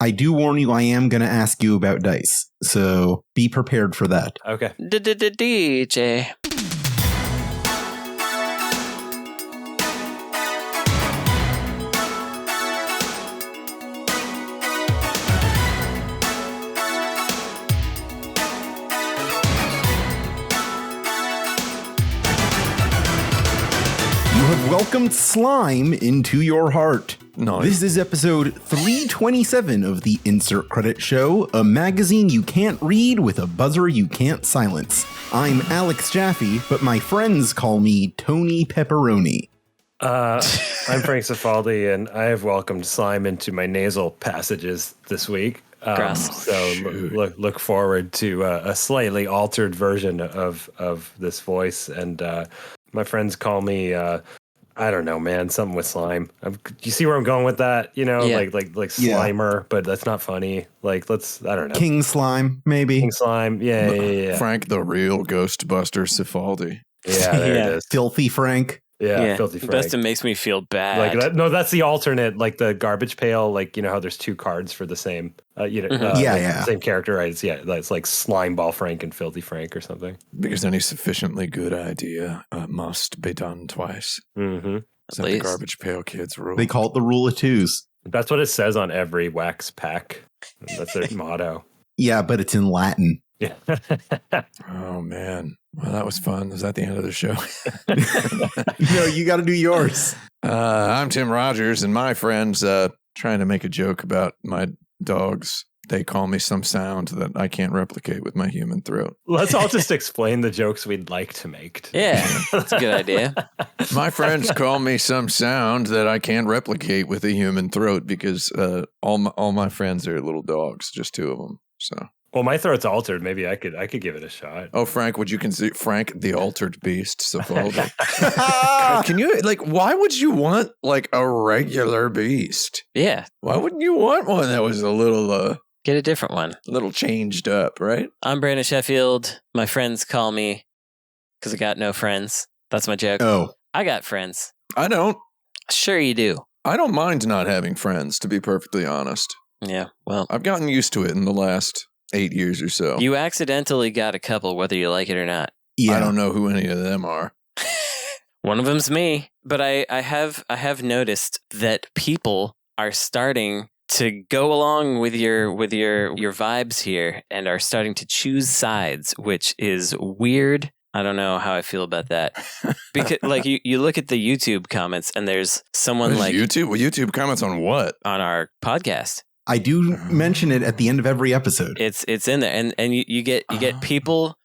I do warn you, I am going to ask you about dice, so be prepared for that. Okay. DJ. You have welcomed slime into your heart. Nice. This is episode 327 of the Insert Credit Show, a magazine you can't read with a buzzer you can't silence. I'm Alex Jaffe, but my friends call me Tony Pepperoni. I'm Frank Cifaldi, and I have welcomed slime into my nasal passages this week. So look forward to a slightly altered version of this voice. And my friends call me, I don't know, man, something with slime. You see where I'm going with that? You know, like Slimer, but that's not funny. I don't know. King Slime, maybe. King Slime, yeah. Frank, the real Ghostbuster Cifaldi. Yeah, there it is. Filthy Frank. Yeah, Filthy Frank. Best, it makes me feel bad. Like that, no, that's the alternate, like the garbage pail. Like, you know how there's two cards for the same, same character, right? It's like Slime Ball Frank and Filthy Frank or something. Because any sufficiently good idea must be done twice. Mm-hmm. Is that the garbage pail kids rule? They call it the rule of twos. That's what it says on every wax pack. That's their motto. Yeah, but it's in Latin. Yeah. Oh, man. Well, that was fun. Is that the end of the show? No, you got to do yours. I'm Tim Rogers, and my friends trying to make a joke about my dogs. They call me some sound that I can't replicate with my human throat. Let's all just explain the jokes we'd like to make. Yeah, that's a good idea. My friends call me some sound that I can't replicate with a human throat because all my friends are little dogs, just two of them. So. Well, my throat's altered. Maybe I could give it a shot. Oh, Frank, would you consider Frank the altered beast? Cifaldi? Can you why would you want a regular beast? Yeah. Why wouldn't you want one that was a little get a different one? A little changed up, right? I'm Brandon Sheffield. My friends call me because I got no friends. That's my joke. Oh. I got friends. I don't. Sure you do. I don't mind not having friends, to be perfectly honest. Yeah, well. I've gotten used to it in the last 8 years or so. You accidentally got a couple, whether you like it or not. Yeah. I don't know who any of them are. One of them's me. But I have noticed that people are starting to go along with your vibes here and are starting to choose sides, which is weird. I don't know how I feel about that. Because you look at the YouTube comments and there's someone YouTube? Well, YouTube comments on what? On our podcast. I do mention it at the end of every episode. It's in there, and you get people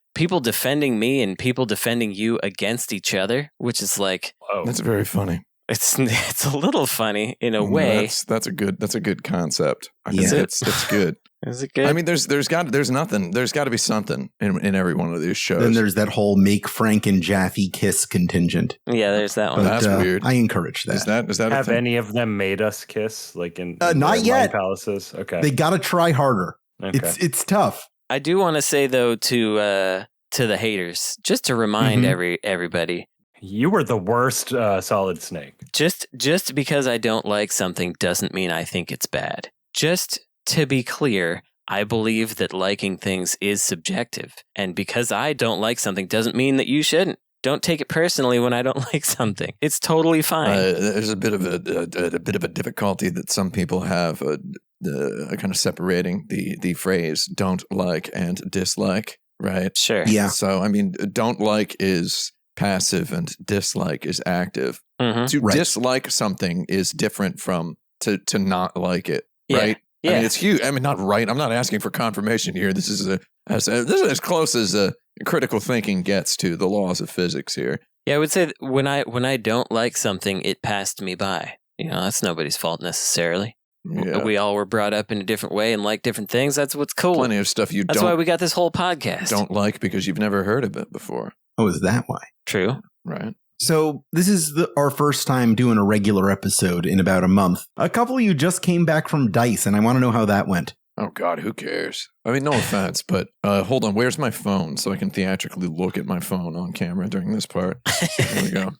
defending me and people defending you against each other, which is Whoa. That's very funny. It's a little funny in a way. That's a good concept. I think it's good. Is it good? I mean, there's got to be something in every one of these shows. Then there's that whole make Frank and Jaffe kiss contingent. Yeah, there's that one. But, that's weird. I encourage that. Is that have any of them made us kiss in not yet palaces? Okay, they got to try harder. Okay. It's tough. I do want to say though to the haters, just to remind everybody. You were the worst Solid Snake. Just because I don't like something doesn't mean I think it's bad. Just to be clear, I believe that liking things is subjective. And because I don't like something doesn't mean that you shouldn't. Don't take it personally when I don't like something. It's totally fine. There's a bit of a difficulty that some people have kind of separating the phrase don't like and dislike, right? Sure. Yeah. So, I mean, don't like is passive and dislike is active. Mm-hmm. To dislike something is different from to not like it, Yeah. right? Yeah. I mean, it's huge. I mean, not right. I'm not asking for confirmation here. This is as close as critical thinking gets to the laws of physics here. Yeah, I would say that when I don't like something, it passed me by. You know, that's nobody's fault necessarily. Yeah. We all were brought up in a different way and like different things. That's what's cool. Plenty of stuff That's why we got this whole podcast. don't like because you've never heard of it before. Oh, is that why? True. Right. So this is our first time doing a regular episode in about a month. A couple of you just came back from D.I.C.E, and I want to know how that went. Oh, God, who cares? I mean, no offense, but hold on. Where's my phone so I can theatrically look at my phone on camera during this part? There we go.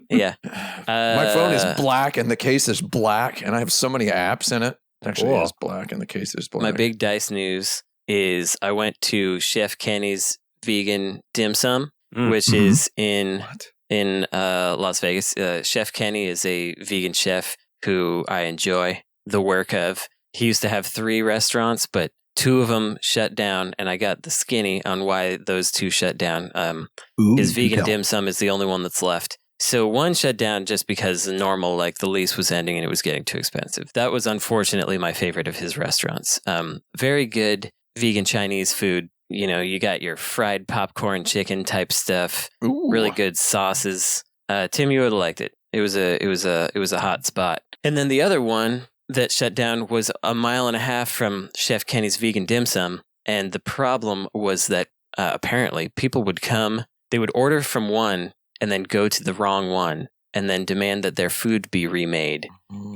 Yeah. My phone is black and the case is black and I have so many apps in it. Actually, Cool. it's black, and the case is black. My big D.I.C.E news is I went to Chef Kenny's vegan dim sum, which is in Las Vegas. Chef Kenny is a vegan chef who I enjoy the work of. He used to have 3 restaurants, but 2 of them shut down, and I got the skinny on why those 2 shut down. His vegan dim sum is the only one that's left. So one shut down just because the normal, like the lease was ending and it was getting too expensive. That was unfortunately my favorite of his restaurants. Very good vegan Chinese food. You know, you got your fried popcorn chicken type stuff. Ooh. Really good sauces. Tim, you would have liked it. It was a hot spot. And then the other one that shut down was a mile and a half from Chef Kenny's vegan dim sum. And the problem was that apparently people would come, they would order from one and then go to the wrong one and then demand that their food be remade.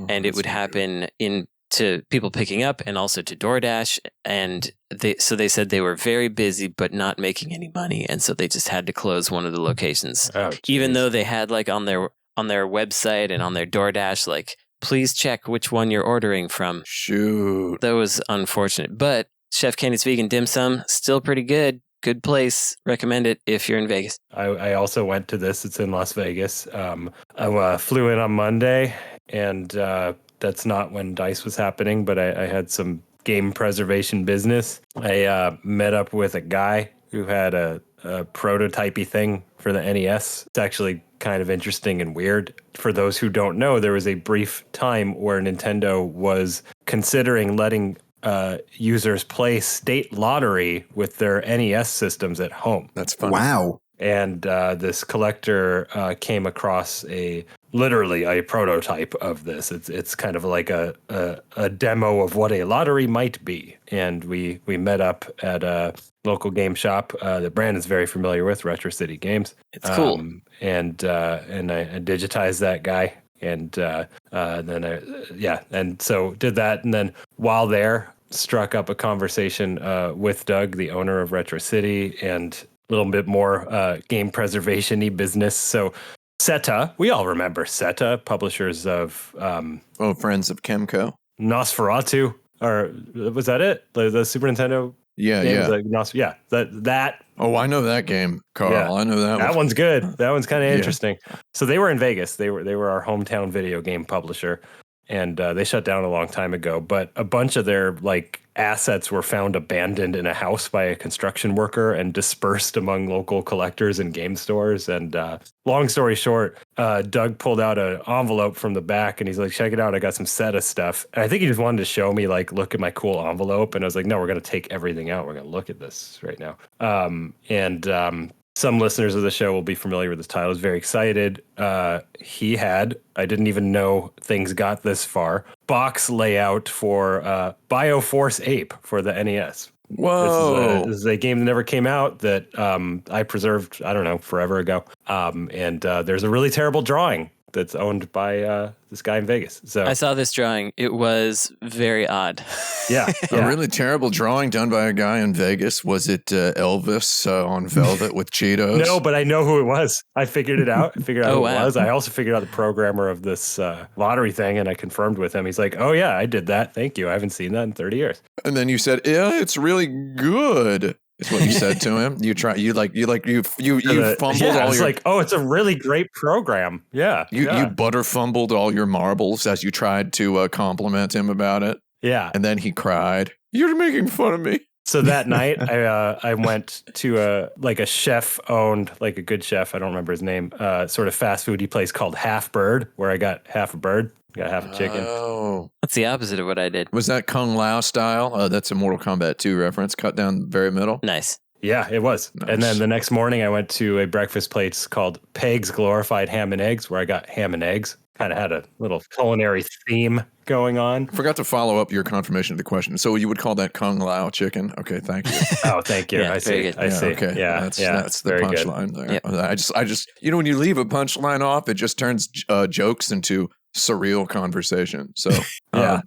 And it would happen to people picking up and also to DoorDash. And they said they were very busy, but not making any money. And so they just had to close one of the locations, even though they had like on their website and on their DoorDash, like, please check which one you're ordering from. Shoot. That was unfortunate. But Chef Kenny's vegan dim sum, still pretty good. Good place. Recommend it if you're in Vegas. I also went to this. It's in Las Vegas. I flew in on Monday, and that's not when D.I.C.E was happening, but I had some game preservation business. I met up with a guy who had a prototypey thing for the NES. It's actually kind of interesting and weird. For those who don't know, there was a brief time where Nintendo was considering letting users play state lottery with their NES systems at home. That's funny. Wow. And this collector came across literally a prototype of this. It's kind of like a demo of what a lottery might be. And we met up at a local game shop that Brandon's very familiar with, Retro City Games. It's cool. And I digitized that guy. And and so did that. And then while there, struck up a conversation with Doug, the owner of Retro City, and a little bit more game preservation-y business. So SETA, we all remember SETA, publishers of Friends of Chemco. Nosferatu, or was that it? The Super Nintendo? Yeah. That. Oh, I know that game, Carl. Yeah. I know that one. That one's good. That one's kind of interesting. So they were in Vegas. They were our hometown video game publisher, and they shut down a long time ago. But a bunch of their assets were found abandoned in a house by a construction worker and dispersed among local collectors and game stores. And long story short, Doug pulled out an envelope from the back and he's like, check it out. I got some SETA stuff. And I think he just wanted to show me, look at my cool envelope. And I was like, no, we're going to take everything out. We're going to look at this right now. Some listeners of the show will be familiar with this title. I was very excited. I didn't even know things got this far, box layout for Bioforce Ape for the NES. Whoa. This is a game that never came out that I preserved, I don't know, forever ago. And there's a really terrible drawing that's owned by this guy in Vegas. So I saw this drawing. It was very odd. Yeah. A really terrible drawing done by a guy in Vegas. Was it Elvis on velvet with Cheetos? No, but I know who it was. I figured it out. I figured out who wow. it was. I also figured out the programmer of this lottery thing, and I confirmed with him. He's like, oh, yeah, I did that. Thank you. I haven't seen that in 30 years. And then you said, yeah, it's really good. Is what you said to him. You fumbled all your. Oh, it's a really great program. Yeah. You butter fumbled all your marbles as you tried to compliment him about it. Yeah. And then he cried. You're making fun of me. So that night, I went to a chef owned, a good chef. I don't remember his name. Sort of fast foody place called Half Bird, where I got half a bird. Got half a chicken. Oh. That's the opposite of what I did. Was that Kung Lao style? That's a Mortal Kombat 2 reference, cut down the very middle. Nice. Yeah, it was. Nice. And then the next morning I went to a breakfast place called Peg's Glorified Ham and Eggs, where I got ham and eggs. Kind of had a little culinary theme going on. Forgot to follow up your confirmation of the question. So you would call that Kung Lao chicken? Okay, thank you. Oh, thank you. Yeah, I see. good. I see. Okay. Yeah, that's the punchline there. Yep. I just when you leave a punchline off, it just turns jokes into surreal conversation. So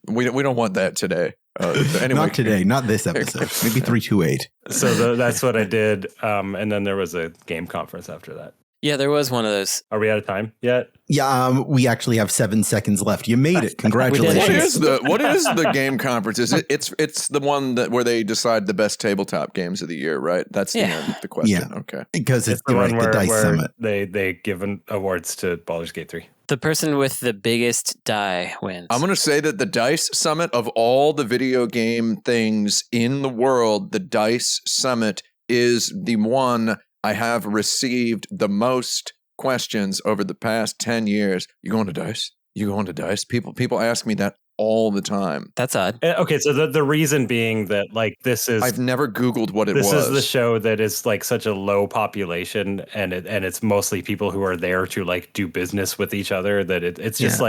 we don't want that today. Anyway, not today, not this episode. Maybe 328. So that's what I did. And then there was a game conference after that. Yeah, there was one of those. Are we out of time yet? Yeah, we actually have 7 seconds left. You made it. Congratulations. What is the game conference? It's the one where they decide the best tabletop games of the year, right? That's the end of the question. Yeah. Okay. Because it's the one the where D.I.C.E. Summit. they give awards to Baldur's Gate 3. The person with the biggest die wins. I'm going to say that the D.I.C.E. Summit, of all the video game things in the world, the D.I.C.E. Summit is the one I have received the most questions over the past 10 years. You going to D.I.C.E.? You going to D.I.C.E.? People ask me that all the time. That's odd. Okay, so the reason being that this is I've never Googled what it was. This is the show that is such a low population, and it's mostly people who are there to do business with each other. That it's just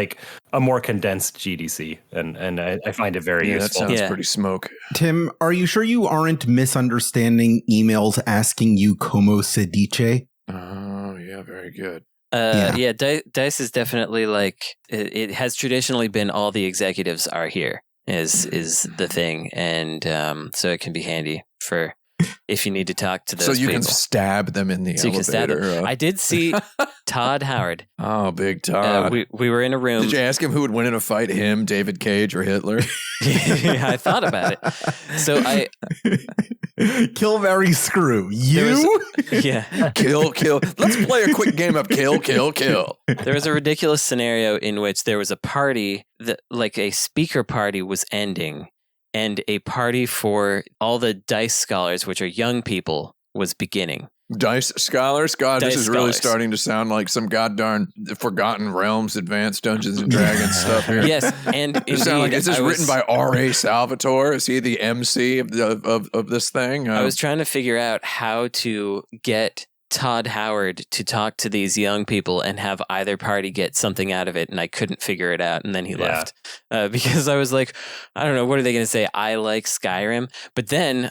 a more condensed GDC, and I find it very useful. That sounds pretty smoke. Tim, are you sure you aren't misunderstanding emails asking you como se dice? Oh yeah, very good. D.I.C.E. is definitely it has traditionally been all the executives are here is the thing, and so it can be handy for if you need to talk to those people. So you can stab them in the elevator. You can stab them. I did see Todd Howard. Oh, big Todd. We were in a room. Did you ask him who would win in a fight, him, David Cage, or Hitler? Yeah, I thought about it. So Kill, marry, screw. You? Kill. Let's play a quick game of kill. There was a ridiculous scenario in which there was a party that, a speaker party was ending, and a party for all the D.I.C.E. scholars, which are young people, was beginning. D.I.C.E. scholars? God, D.I.C.E. this is really starting to sound like some goddarn Forgotten Realms, Advanced Dungeons and Dragons stuff here. Yes, and indeed, is this written by R.A. Salvatore? Is he the MC of this thing? I was trying to figure out how to get Todd Howard to talk to these young people and have either party get something out of it, and I couldn't figure it out, and then he left because I was like, I don't know, what are they going to say? I like Skyrim, but then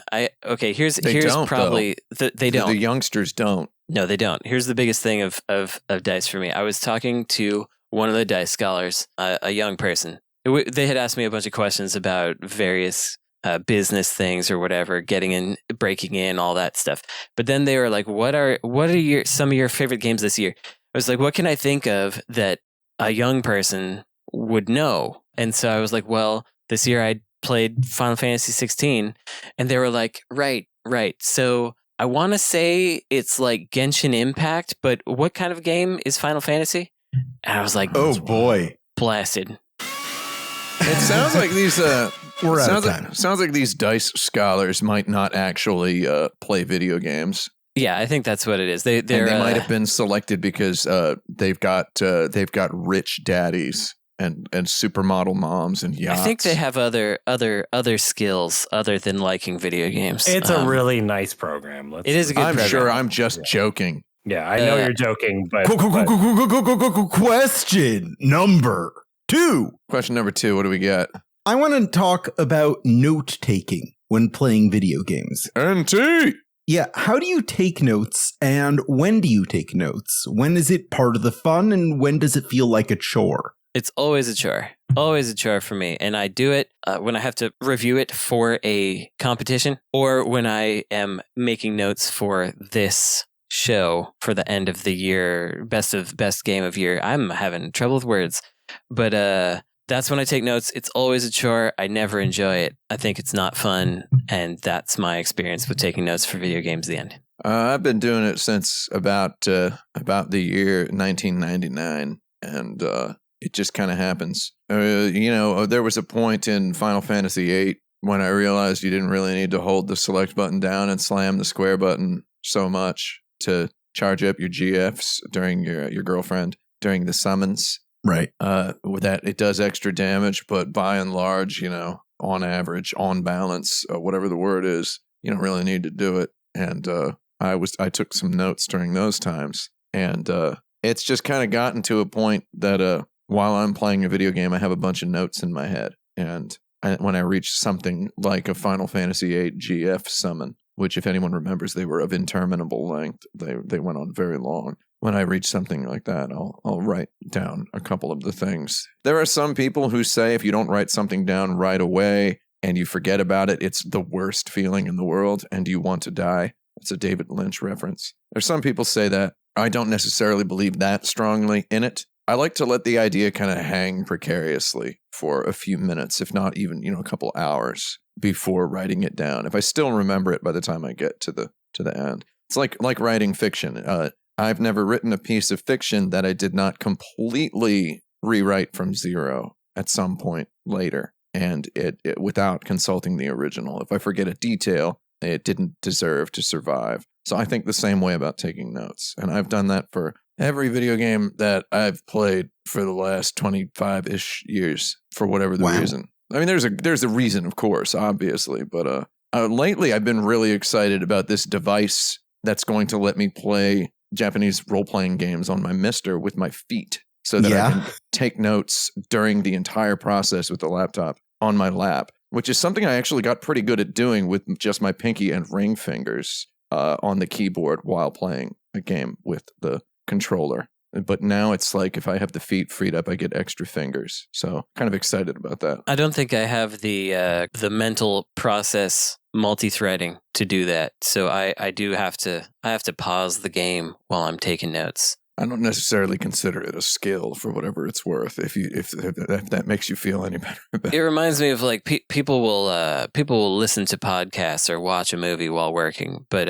here's probably they don't. The youngsters don't. No, they don't. Here's the biggest thing of D.I.C.E. for me. I was talking to one of the D.I.C.E. scholars, a young person. They had asked me a bunch of questions about various business things or whatever, breaking in, all that stuff. But then they were like, what are some of your favorite games this year? I was like, what can I think of that a young person would know? And so I was like, well, this year I played Final Fantasy 16, and they were like, right. So I want to say it's like Genshin Impact, but what kind of game is Final Fantasy? And I was like, oh boy, blasted. It sounds like these we're out of time. Sounds like these D.I.C.E. scholars might not actually play video games. Yeah, I think that's what it is. They might have been selected because they've got rich daddies and supermodel moms and yachts. I think they have other skills other than liking video games. It's a really nice program. It is a good program. I'm sure I'm just joking. Yeah, I know you're joking, but question number 2. Question number 2. What do we get? I want to talk about note taking when playing video games. NT. Yeah, how do you take notes, and when do you take notes? When is it part of the fun, and when does it feel like a chore? It's always a chore. Always a chore for me. And I do it when I have to review it for a competition, or when I am making notes for this show for the end of the year, best game of year. I'm having trouble with words. But that's when I take notes. It's always a chore. I never enjoy it. I think it's not fun. And that's my experience with taking notes for video games at the end. I've been doing it since about the year 1999. And it just kind of happens. There was a point in Final Fantasy VIII when I realized you didn't really need to hold the select button down and slam the square button so much to charge up your GFs during your girlfriend during the summons. Right. That it does extra damage, but by and large, on average, on balance, whatever the word is, you don't really need to do it. And I took some notes during those times, and it's just kind of gotten to a point that while I'm playing a video game, I have a bunch of notes in my head, and when I reach something like a Final Fantasy VIII GF summon, which if anyone remembers, they were of interminable length. They went on very long. When I reach something like that, I'll write down a couple of the things. There are some people who say if you don't write something down right away and you forget about it, it's the worst feeling in the world and you want to die. It's a David Lynch reference. There's some people say that. I don't necessarily believe that strongly in it. I like to let the idea kind of hang precariously for a few minutes, if not even, a couple hours before writing it down. If I still remember it by the time I get to the end. It's like writing fiction. I've never written a piece of fiction that I did not completely rewrite from zero at some point later, and it without consulting the original. If I forget a detail, it didn't deserve to survive. So I think the same way about taking notes. And I've done that for every video game that I've played for the last 25-ish years, for whatever the reason. I mean, there's a reason, of course, obviously. But lately, I've been really excited about this device that's going to let me play Japanese role-playing games on my Mister with my feet, so that I can take notes during the entire process with the laptop on my lap, which is something I actually got pretty good at doing with just my pinky and ring fingers on the keyboard while playing a game with the controller. But now it's like if I have the feet freed up, I get extra fingers. So kind of excited about that. I don't think I have the mental process multi-threading to do that. So I have to pause the game while I'm taking notes. I don't necessarily consider it a skill, for whatever it's worth. If that makes you feel any better about it. It reminds me of like people will listen to podcasts or watch a movie while working, but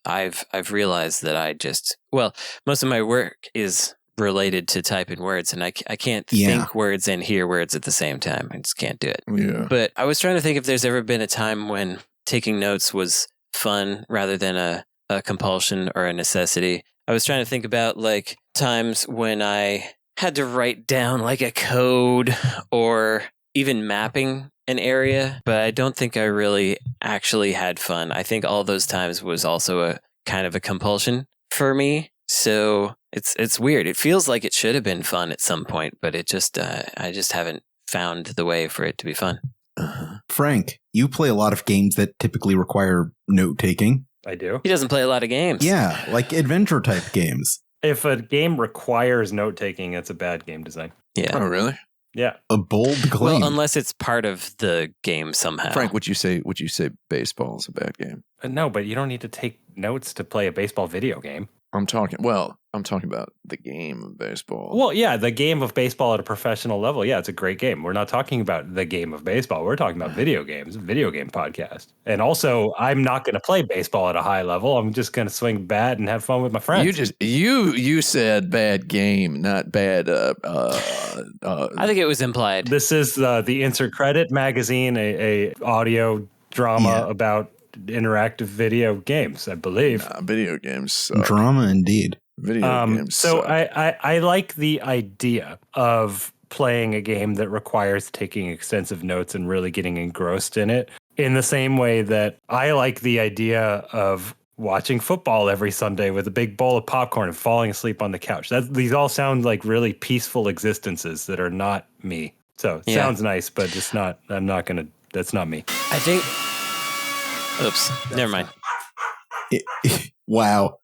I've realized that most of my work is related to typing words, and I can't think words and hear words at the same time. I just can't do it. Yeah. But I was trying to think if there's ever been a time when taking notes was fun rather than a compulsion or a necessity. I was trying to think about like times when I had to write down like a code or even mapping an area, but I don't think I really actually had fun. I think all those times was also a kind of a compulsion for me. So it's weird. It feels like it should have been fun at some point, but it just I just haven't found the way for it to be fun. Frank, you play a lot of games that typically require note taking. I do. He doesn't play a lot of games. Yeah, like adventure type games. If a game requires note taking, it's a bad game design. Yeah. Oh, really? Yeah. A bold claim. Well, unless it's part of the game somehow. Frank, would you say baseball is a bad game? No, but you don't need to take notes to play a baseball video game. I'm talking about the game of baseball. Well, yeah, the game of baseball at a professional level. Yeah, it's a great game. We're not talking about the game of baseball. We're talking about video games, video game podcast. And also, I'm not going to play baseball at a high level. I'm just going to swing bat and have fun with my friends. You said bad game, not bad. I think it was implied. This is the Insert Credit magazine, a audio drama about interactive video games, I believe. Video games suck. Drama indeed. Video games so suck. I like the idea of playing a game that requires taking extensive notes and really getting engrossed in it, in the same way that I like the idea of watching football every Sunday with a big bowl of popcorn and falling asleep on the couch. These all sound like really peaceful existences that are not me. So it sounds nice, but it's not. That's not me. I think. Oops. Never mind. Wow.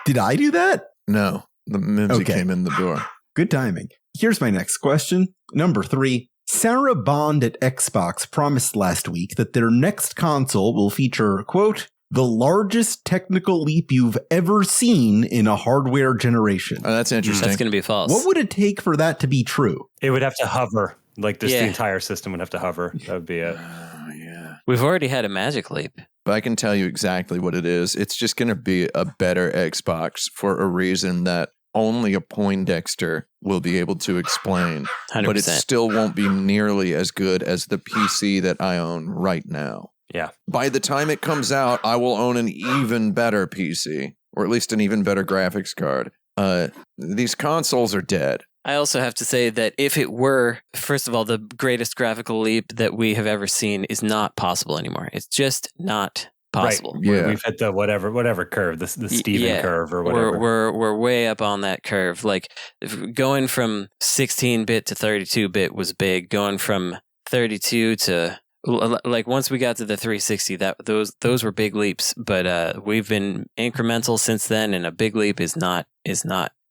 Did I do that? No, the Mimsy came in the door. Good timing. Here's my next question. Number 3. Sarah Bond at Xbox promised last week that their next console will feature, quote, the largest technical leap you've ever seen in a hardware generation. Oh, that's interesting. That's going to be false. What would it take for that to be true? It would have to hover. Like the entire system would have to hover. That would be it. We've already had a Magic Leap. But I can tell you exactly what it is. It's just going to be a better Xbox for a reason that only a Poindexter will be able to explain. 100%. But it still won't be nearly as good as the PC that I own right now. Yeah. By the time it comes out, I will own an even better PC, or at least an even better graphics card. These consoles are dead. I also have to say that if it were, first of all, the greatest graphical leap that we have ever seen is not possible anymore. It's just not possible. Right. Yeah. We've hit the whatever curve, the Steven curve or whatever. We're way up on that curve. Like going from 16-bit to 32-bit was big. Going from 32 to like once we got to the 360, those were big leaps. But we've been incremental since then, and a big leap is not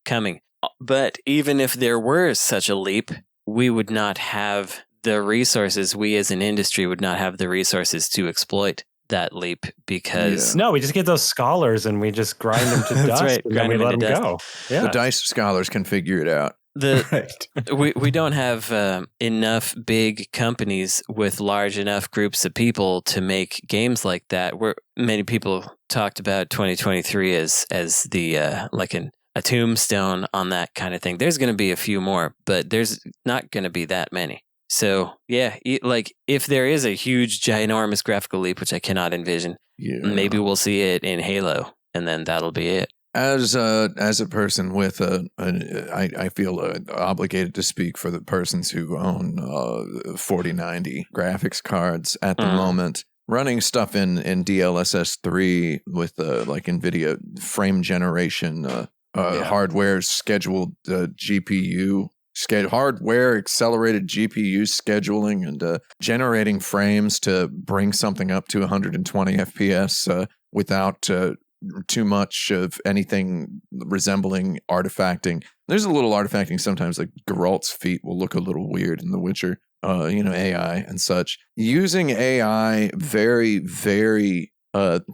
coming. But even if there were such a leap, we would not have the resources. We as an industry would not have the resources to exploit that leap because No, we just get those scholars and we just grind them to That's dust right, and grind then we them let into them go. Yeah. The DICE scholars can figure it out. We don't have enough big companies with large enough groups of people to make games like that. Where many people talked about 2023 as the like a tombstone on that kind of thing. There's going to be a few more, but there's not going to be that many. So yeah, like if there is a huge, ginormous graphical leap, which I cannot envision, maybe we'll see it in Halo, and then that'll be it. As a person with I feel obligated to speak for the persons who own 4090 graphics cards at the moment. Running stuff in DLSS 3 with like NVIDIA frame generation hardware scheduled GPU. Hardware accelerated GPU scheduling and generating frames to bring something up to 120 FPS without too much of anything resembling artifacting. There's a little artifacting sometimes, like Geralt's feet will look a little weird in The Witcher, AI and such. Using AI very, very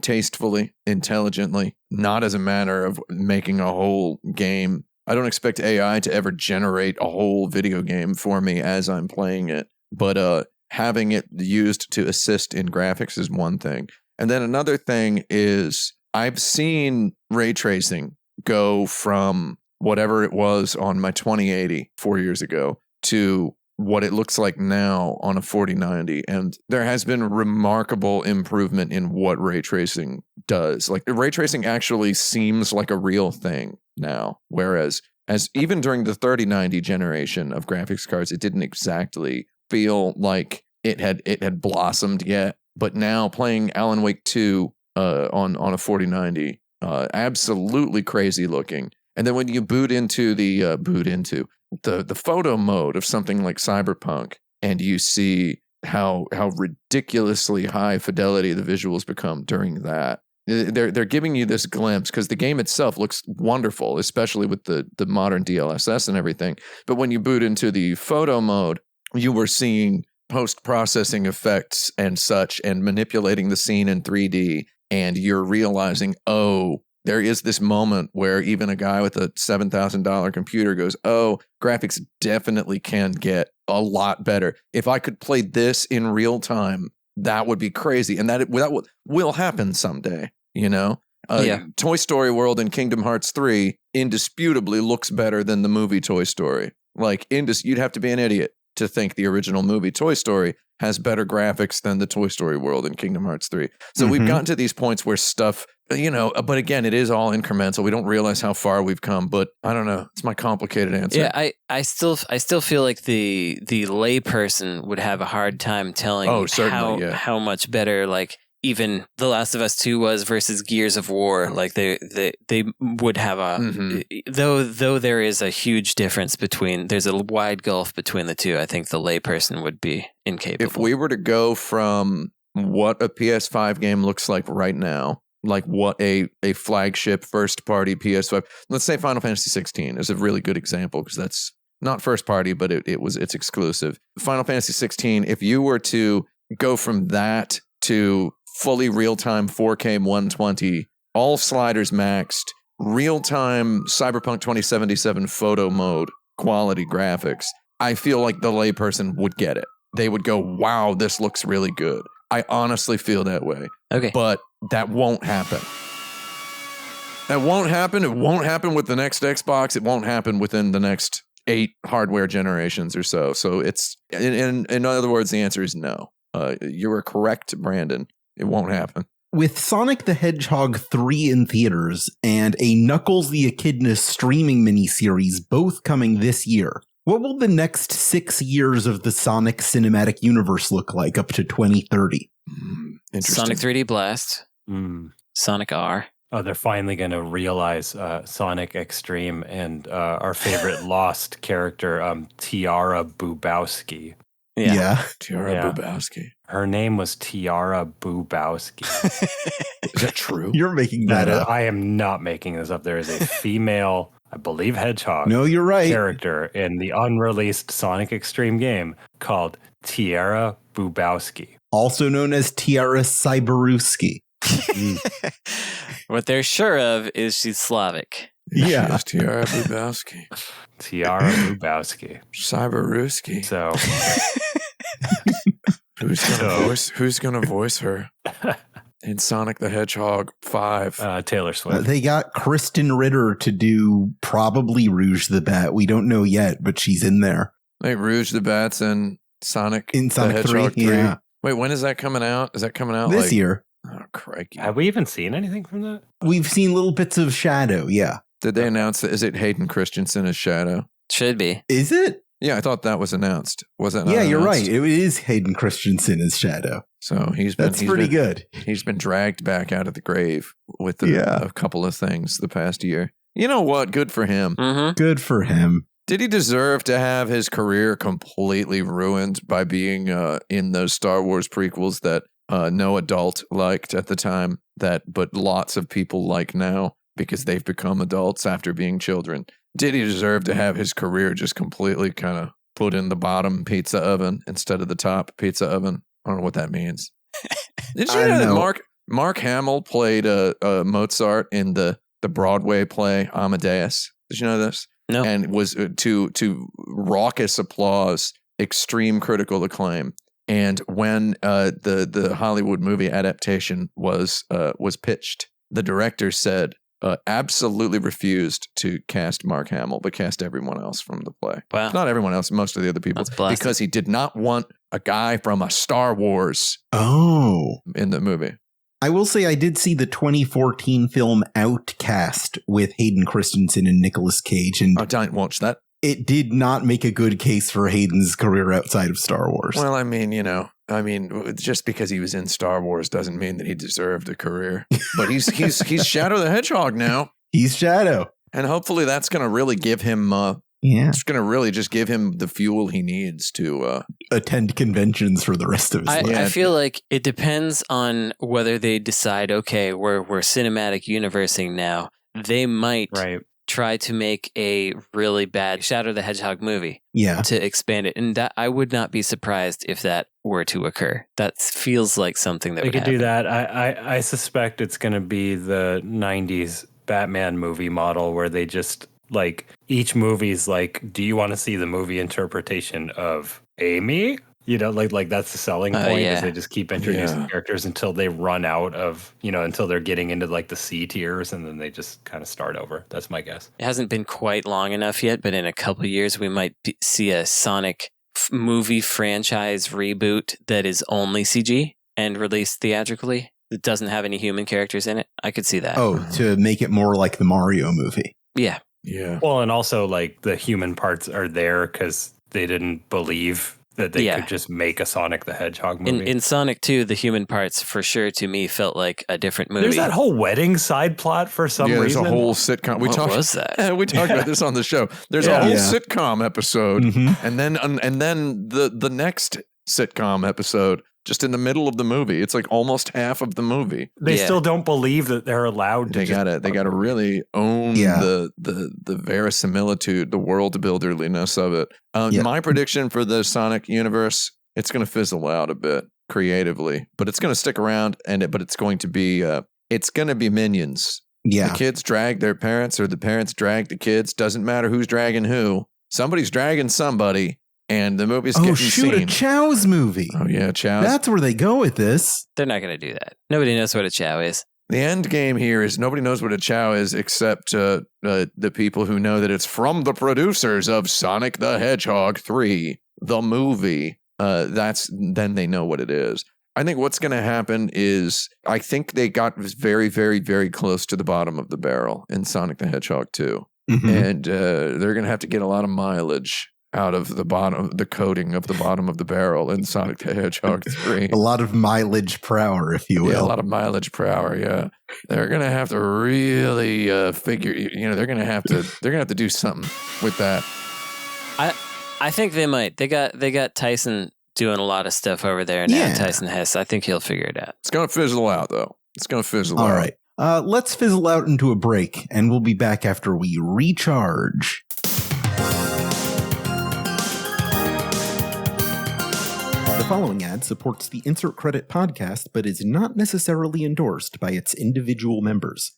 tastefully, intelligently, not as a matter of making a whole game. I don't expect AI to ever generate a whole video game for me as I'm playing it, but having it used to assist in graphics is one thing. And then another thing is I've seen ray tracing go from whatever it was on my 2080 4 years ago to what it looks like now on a 4090. And there has been remarkable improvement in what ray tracing does. Like ray tracing actually seems like a real thing now, whereas as even during the 3090 generation of graphics cards, it didn't exactly feel like it had blossomed yet. But now playing Alan Wake 2 on a 4090, absolutely crazy looking. And then when you boot into the photo mode of something like Cyberpunk, and you see how ridiculously high fidelity the visuals become during that, they're giving you this glimpse because the game itself looks wonderful, especially with the modern DLSS and everything. But when you boot into the photo mode, you were seeing post-processing effects and such, and manipulating the scene in 3D. And you're realizing, oh, there is this moment where even a guy with a $7,000 computer goes, oh, graphics definitely can get a lot better. If I could play this in real time, that would be crazy. And that will happen someday, Toy Story World in Kingdom Hearts 3 indisputably looks better than the movie Toy Story. Like, you'd have to be an idiot to think the original movie Toy Story has better graphics than the Toy Story world in Kingdom Hearts 3. So we've gotten to these points where stuff, but again, it is all incremental. We don't realize how far we've come, but I don't know. It's my complicated answer. Yeah, I still feel like the layperson would have a hard time telling how much better, like, even The Last of Us 2 was versus Gears of War. Like they would have though there is a huge difference there's a wide gulf between the two. I think the layperson would be incapable. If we were to go from what a PS5 game looks like right now, like what a flagship first party PS5, let's say Final Fantasy 16 is a really good example because that's not first party, but it's exclusive. Final Fantasy 16, if you were to go from that to fully real-time 4K 120, all sliders maxed, real-time Cyberpunk 2077 photo mode, quality graphics, I feel like the layperson would get it. They would go, wow, this looks really good. I honestly feel that way. Okay. But that won't happen. That won't happen. It won't happen with the next Xbox. It won't happen within the next 8 hardware generations or so. So it's, in other words, the answer is no. You were correct, Brandon. It won't happen. With Sonic the Hedgehog 3 in theaters and a Knuckles the Echidna streaming miniseries both coming this year, what will the next 6 years of the Sonic cinematic universe look like up to 2030? Sonic 3D Blast. Sonic R. Oh, they're finally going to realize Sonic Extreme and our favorite lost character, Tiara Bubowski. Yeah. Tiara Bubowski. Her name was Tiara Bubowski. Is that true? You're making that up. I am not making this up. There is a female, I believe, hedgehog. No, you're right. Character in the unreleased Sonic Extreme game called Tiara Bubowski. also known as Tiara Cyberewski. What they're sure of is she's Slavic. Yeah. She's Tiara Bubowski. Tiara Bubowski. Cyberewski. So Who's gonna voice her in Sonic the Hedgehog 5? Taylor Swift. They got Kristen Ritter to do probably Rouge the Bat. We don't know yet, but she's in there. Like Rouge the Bat's in Sonic In Sonic the Hedgehog 3, yeah. Wait, when is that coming out? Is that coming out This year. Oh, crikey. Have we even seen anything from that? We've seen little bits of Shadow, yeah. Did they announce that? Is it Hayden Christensen as Shadow? Should be. Is it? Yeah, I thought that was announced. Was it not Yeah, you're announced? right. It is Hayden Christensen as Shadow. So he's pretty good. He's been dragged back out of the grave with a couple of things the past year. You know what? Good for him. Mm-hmm. Good for him. Did he deserve to have his career completely ruined by being in those Star Wars prequels that no adult liked at the time, but lots of people like now because they've become adults after being children? Did he deserve to have his career just completely kind of put in the bottom pizza oven instead of the top pizza oven? I don't know what that means. Did you know that Mark Hamill played Mozart in the Broadway play Amadeus? Did you know this? No. And was to raucous applause, extreme critical acclaim. And when the Hollywood movie adaptation was pitched, the director said absolutely refused to cast Mark Hamill, but cast everyone else from the play. Wow. Not everyone else, most of the other people, because he did not want a guy from a Star Wars in the movie. I will say I did see the 2014 film Outcast with Hayden Christensen and Nicolas Cage, and I don't watch that. It did not make a good case for Hayden's career outside of Star Wars. Well, I mean, just because he was in Star Wars doesn't mean that he deserved a career. But he's Shadow the Hedgehog now. He's Shadow. And hopefully that's going to really give him it's going to really just give him the fuel he needs to attend conventions for the rest of his life. I feel like it depends on whether they decide, okay, we're cinematic universing now. They might try to make a really bad Shadow the Hedgehog movie to expand it. And that I would not be surprised if that were to occur. That feels like something that they would could happen. do that. I suspect it's going to be the 90s Batman movie model where they just like each movie's like, do you want to see the movie interpretation of Amy? You know, like that's the selling point is they just keep introducing characters until they run out of, until they're getting into like the C tiers and then they just kind of start over. That's my guess. It hasn't been quite long enough yet, but in a couple of years we might see a Sonic movie franchise reboot that is only CG and released theatrically. That doesn't have any human characters in it. I could see that. Oh, to make it more like the Mario movie. Yeah. Yeah. Well, and also like the human parts are there because they didn't believe that they could just make a Sonic the Hedgehog movie. In Sonic 2, the human parts for sure to me felt like a different movie. There's that whole wedding side plot for some reason. There's a whole sitcom. What was that? We talked about this on the show. There's a whole sitcom episode, and then the next sitcom episode just in the middle of the movie. It's like almost half of the movie. They still don't believe that they're allowed to. They gotta really own the verisimilitude, the world builderliness of it. My prediction for the Sonic universe, it's going to fizzle out a bit creatively, but it's going to stick around, but it's going to be minions. Yeah, the kids drag their parents, or the parents drag the kids. Doesn't matter who's dragging who. Somebody's dragging somebody. And the movie's getting seen. A Chow's movie. Oh, yeah, Chow's. That's where they go with this. They're not going to do that. Nobody knows what a Chow is. The end game here is nobody knows what a Chow is except the people who know that it's from the producers of Sonic the Hedgehog 3, the movie. Then they know what it is. I think what's going to happen is I think they got very, very, very close to the bottom of the barrel in Sonic the Hedgehog 2. Mm-hmm. And they're going to have to get a lot of mileage out of the coating of the bottom of the barrel in Sonic the Hedgehog 3. A lot of mileage per hour, if you will. Yeah, a lot of mileage per hour, yeah. They're going to have to really figure, they're going to have to do something with that. I think they might. They got Tyson doing a lot of stuff over there now, Tyson Hess. I think he'll figure it out. It's going to fizzle out, though. It's going to fizzle out. All right. Let's fizzle out into a break, and we'll be back after we recharge. The following ad supports the Insert Credit podcast, but is not necessarily endorsed by its individual members.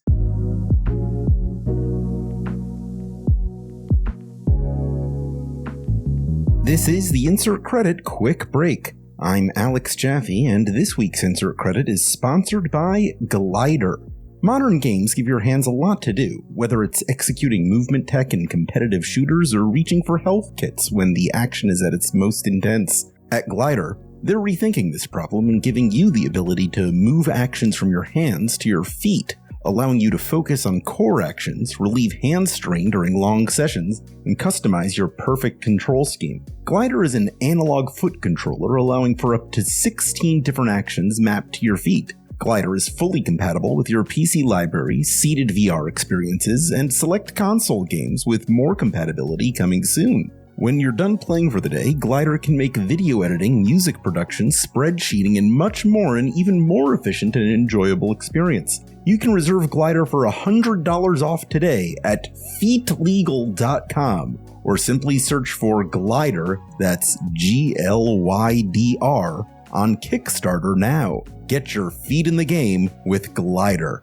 This is the Insert Credit Quick Break. I'm Alex Jaffe, and this week's Insert Credit is sponsored by GLYDR. Modern games give your hands a lot to do, whether it's executing movement tech in competitive shooters or reaching for health kits when the action is at its most intense. At GLYDR, they're rethinking this problem and giving you the ability to move actions from your hands to your feet, allowing you to focus on core actions, relieve hand strain during long sessions, and customize your perfect control scheme. GLYDR is an analog foot controller allowing for up to 16 different actions mapped to your feet. GLYDR is fully compatible with your PC library, seated VR experiences, and select console games, with more compatibility coming soon. When you're done playing for the day, GLYDR can make video editing, music production, spreadsheeting, and much more an even more efficient and enjoyable experience. You can reserve GLYDR for $100 off today at feetlegal.com, or simply search for GLYDR, that's GLYDR, on Kickstarter now. Get your feet in the game with GLYDR.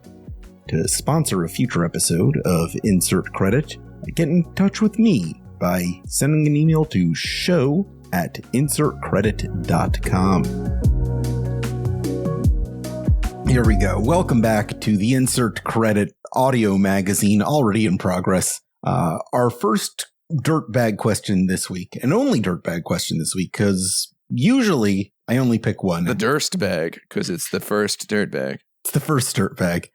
To sponsor a future episode of Insert Credit, get in touch with me by sending an email to show@insertcredit.com. Here we go. Welcome back to the Insert Credit audio magazine, already in progress. Our first dirtbag question this week, and only dirtbag question this week, because usually I only pick one. The Durst bag, because it's the first dirt bag. It's the first dirt bag.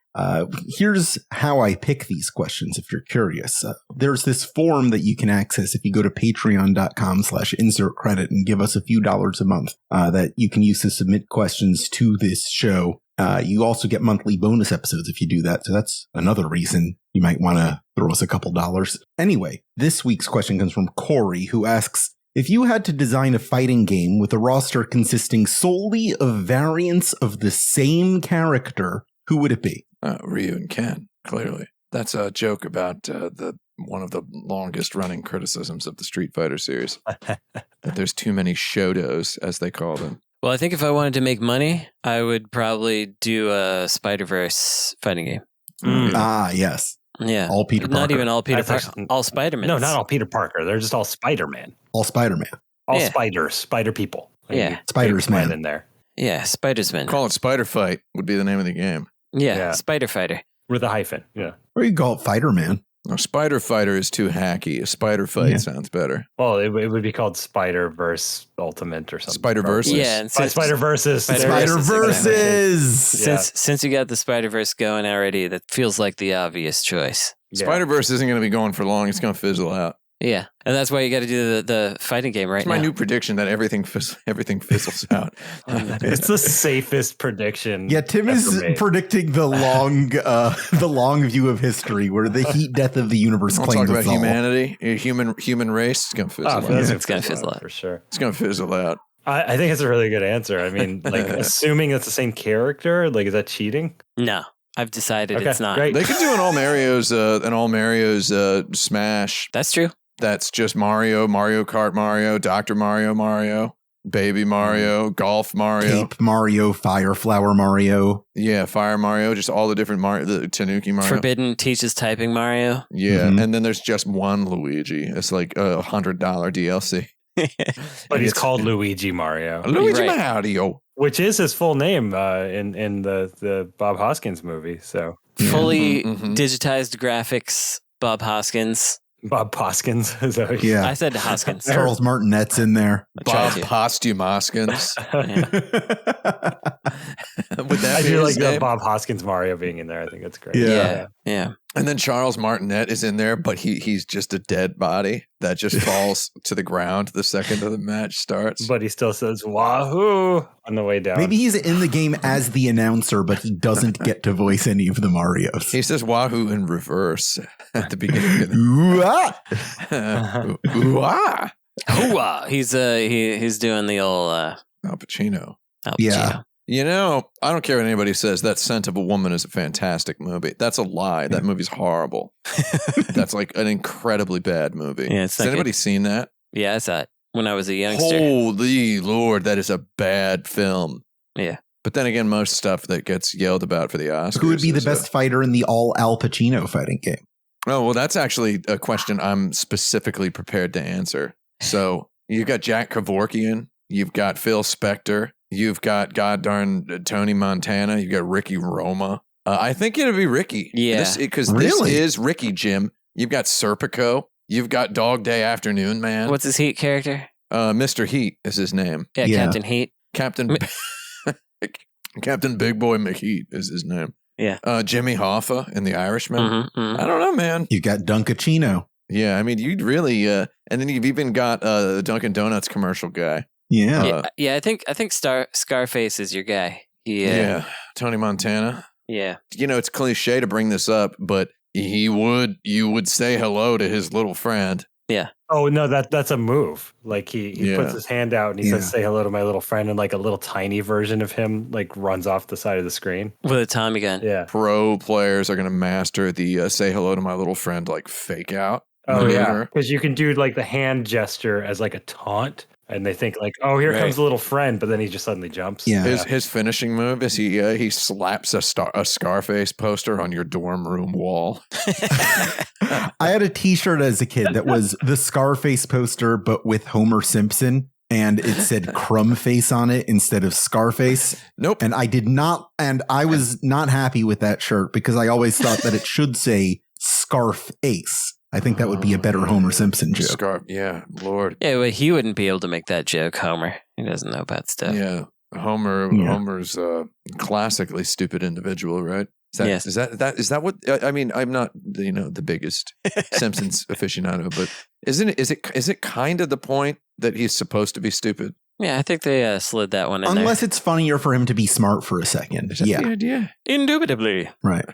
Here's how I pick these questions, if you're curious. There's this form that you can access if you go to patreon.com/insertcredit and give us a few dollars a month that you can use to submit questions to this show. You also get monthly bonus episodes if you do that. So that's another reason you might want to throw us a couple dollars. Anyway, this week's question comes from Kory, who asks, if you had to design a fighting game with a roster consisting solely of variants of the same character, who would it be? Ryu and Ken, clearly. That's a joke about one of the longest running criticisms of the Street Fighter series. That there's too many Shotos, as they call them. Well, I think if I wanted to make money, I would probably do a Spider-Verse fighting game. Yes. Yeah. All Peter Parker. Not even all Peter Parker. All Spider-Man. No, not all Peter Parker. They're just all Spider-Man. All Spider-Man. All spiders. Spider people. Yeah. Spiders Man in there. Yeah, Spider-Man. Call it Spider Fight would be the name of the game. Yeah, Spider Fighter. With a hyphen, yeah. Or you call it Fighter-Man. No, Spider Fighter is too hacky. A Spider Fight sounds better. Well, it would be called Spider-Verse Ultimate or something. Spider-Verse? Yeah. And Spider-Verses. Spider-Verses. Since you got the Spider-Verse going already, that feels like the obvious choice. Yeah. Spider-Verse isn't going to be going for long. It's going to fizzle out. Yeah, and that's why you got to do the fighting game right now. It's my new prediction that everything fizzles out. It's the safest prediction. Yeah, Tim is predicting the long view of history, where the heat death of the universe claims talk about us all. humanity, human race. It's going to fizzle out. It's going to fizzle out for sure. It's going to fizzle out. I think it's a really good answer. I mean, like, assuming it's the same character, like, is that cheating? No, I've decided it's not. Great. They could do an all Mario's Smash. That's true. That's just Mario, Mario Kart Mario, Dr. Mario, Baby Mario, Golf Mario. Cape Mario, Fire Flower Mario. Yeah, Fire Mario, just all the different Mario, the Tanuki Mario. Forbidden teaches typing Mario. Yeah, and then there's just one Luigi. It's like a $100 DLC. But he's called Luigi Mario. Luigi Mario. Which is his full name in the Bob Hoskins movie. So fully digitized graphics, Bob Hoskins. Bob Hoskins. Yeah. I said Hoskins. Charles Martinet's in there. Bob Postum Hoskins. Would that I be do like his name? the Bob Hoskins Mario being in there. I think that's great. Yeah. And then Charles Martinet is in there, but he's just a dead body that just falls to the ground the second the match starts. But he still says "Wahoo" on the way down. Maybe he's in the game as the announcer, but he doesn't get to voice any of the Marios. He says "Wahoo" in reverse at the beginning of the Ooh-ah! Hooah! He's doing the old Al Pacino. Al Pacino. Yeah. You know, I don't care what anybody says. That Scent of a Woman is a fantastic movie. That's a lie. That movie's horrible. That's like an incredibly bad movie. Yeah, it's Has anybody seen that? Yeah, I saw it. when I was a youngster. Holy Lord, that is a bad film. Yeah. But then again, most stuff that gets yelled about for the Oscars. Who would be the best fighter in the all Al Pacino fighting game? Oh, well, that's actually a question I'm specifically prepared to answer. So you've got Jack Kevorkian, you've got Phil Spector, you've got goddarn Tony Montana, you've got Ricky Roma. I think it'd be Ricky. Yeah. Because this is Ricky, Jim. You've got Serpico. You've got Dog Day Afternoon Man. What's his Heat character? Mr. Heat is his name. Yeah, Captain Heat. Captain Big Boy McHeat is his name. Yeah. Jimmy Hoffa in The Irishman. I don't know, man. You got Dunkachino. Yeah, I mean, you'd really, and then you've even got the Dunkin' Donuts commercial guy. Yeah. I think Scarface is your guy. Yeah. Tony Montana. Yeah. You know, it's cliche to bring this up, but you would say hello to his little friend. Yeah. Oh no, that's a move. Like he puts his hand out and he says, "Say hello to my little friend," and like a little tiny version of him like runs off the side of the screen with a Tommy gun. Yeah. Pro players are going to master the "say hello to my little friend" like fake out. Oh yeah, because you can do like the hand gesture as like a taunt. And they think like, oh, here comes the little friend, but then he just suddenly jumps. Yeah. His finishing move is he slaps a Scarface poster on your dorm room wall. I had a T-shirt as a kid that was the Scarface poster, but with Homer Simpson, and it said Crumb Face on it instead of Scarface. Nope. And I was not happy with that shirt because I always thought that it should say Scarf Ace. I think that would be a better Homer Simpson joke. Yeah, Lord. Yeah, well, he wouldn't be able to make that joke, Homer. He doesn't know about stuff. Yeah, Homer's a classically stupid individual, right? Yes. Is that what I mean? I'm not the biggest Simpsons aficionado, but is it kind of the point that he's supposed to be stupid? Yeah, I think they slid that one in there. Unless it's funnier for him to be smart for a second. Is that the idea? Indubitably. Right.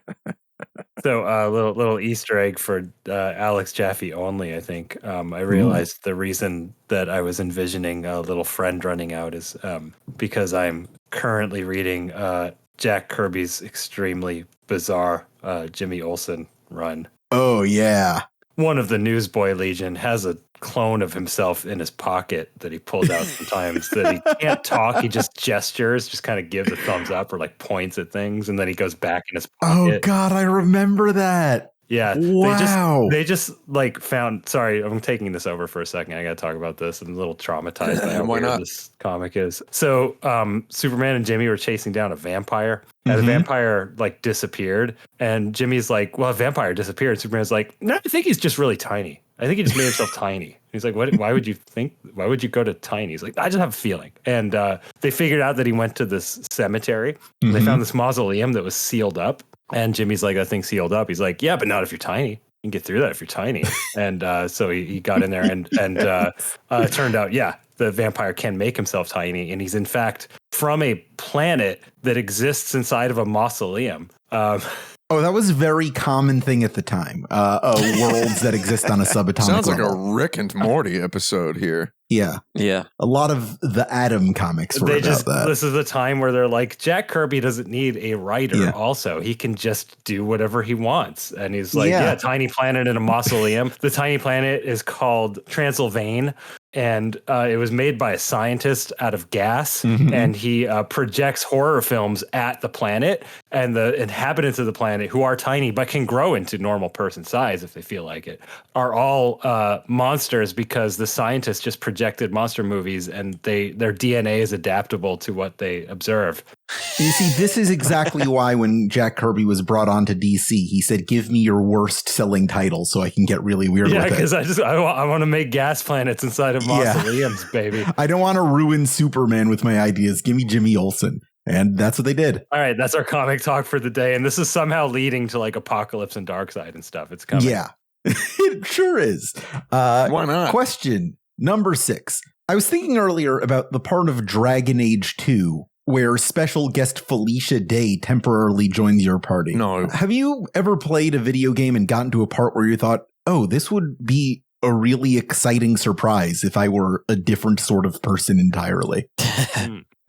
So little Easter egg for Alex Jaffe only, I think. I realized the reason that I was envisioning a little friend running out is because I'm currently reading Jack Kirby's extremely bizarre Jimmy Olsen run. Oh, yeah. One of the Newsboy Legion has a clone of himself in his pocket that he pulls out sometimes that he can't talk. He just gestures, just kind of gives a thumbs up or like points at things. And then he goes back in his pocket. Oh, God, I remember that. Yeah. Wow. They just like found, sorry, I'm taking this over for a second. I got to talk about this. I'm a little traumatized by how weird this comic is. So Superman and Jimmy were chasing down a vampire. And the vampire like disappeared. And Jimmy's like, well, a vampire disappeared. Superman's like, no, I think he's just really tiny. I think he just made himself tiny. He's like, what? Why would you go to tiny? He's like, I just have a feeling. And they figured out that he went to this cemetery. They found this mausoleum that was sealed up. And Jimmy's like, that thing's sealed up. He's like, yeah, but not if you're tiny. You can get through that if you're tiny. And so he got in there and it turned out, yeah, the vampire can make himself tiny. And he's in fact from a planet that exists inside of a mausoleum. Oh, that was a very common thing at the time. Worlds that exist on a subatomic Sounds level. like a Rick and Morty episode here. Yeah. Yeah. A lot of the Atom comics were about that. This is the time where they're like, Jack Kirby doesn't need a writer also. He can just do whatever he wants. And he's like, tiny planet in a mausoleum. The tiny planet is called Transylvania. And it was made by a scientist out of gas, and he projects horror films at the planet, and the inhabitants of the planet, who are tiny but can grow into normal person size if they feel like it, are all monsters because the scientists just projected monster movies, and their DNA is adaptable to what they observe. You see, this is exactly why when Jack Kirby was brought on to DC, he said, give me your worst selling title so I can get really weird with it. Yeah, because I want to make gas planets inside of mausoleums, baby. I don't want to ruin Superman with my ideas. Give me Jimmy Olsen. And that's what they did. All right, that's our comic talk for the day. And this is somehow leading to like Apocalypse and Darkseid and stuff. It's coming. Yeah, it sure is. Why not? Question number 6. I was thinking earlier about the part of Dragon Age 2 where special guest Felicia Day temporarily joins your party. No. Have you ever played a video game and gotten to a part where you thought, oh, this would be a really exciting surprise if I were a different sort of person entirely?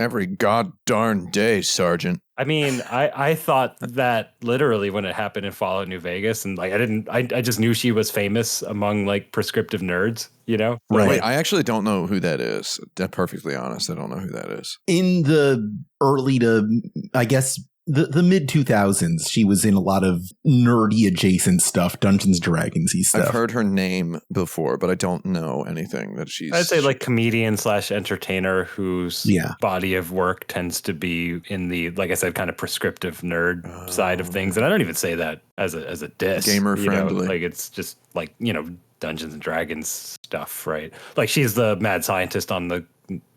Every god darn day, Sergeant. I mean, I thought that literally when it happened in Fallout New Vegas, and like I just knew she was famous among like prescriptive nerds, you know? Right. Wait, I actually don't know who that is. To be perfectly honest, I don't know who that is. In the early to, I guess, the mid 2000s, she was in a lot of nerdy adjacent stuff, Dungeons Dragons-y stuff. I've heard her name before, but I don't know anything that she's... I'd say like comedian / entertainer whose body of work tends to be in the, like I said, kind of prescriptive nerd side of things. And I don't even say that as a diss. Gamer friendly. You know? Like it's just like, you know, Dungeons and Dragons stuff, right? Like she's the mad scientist on the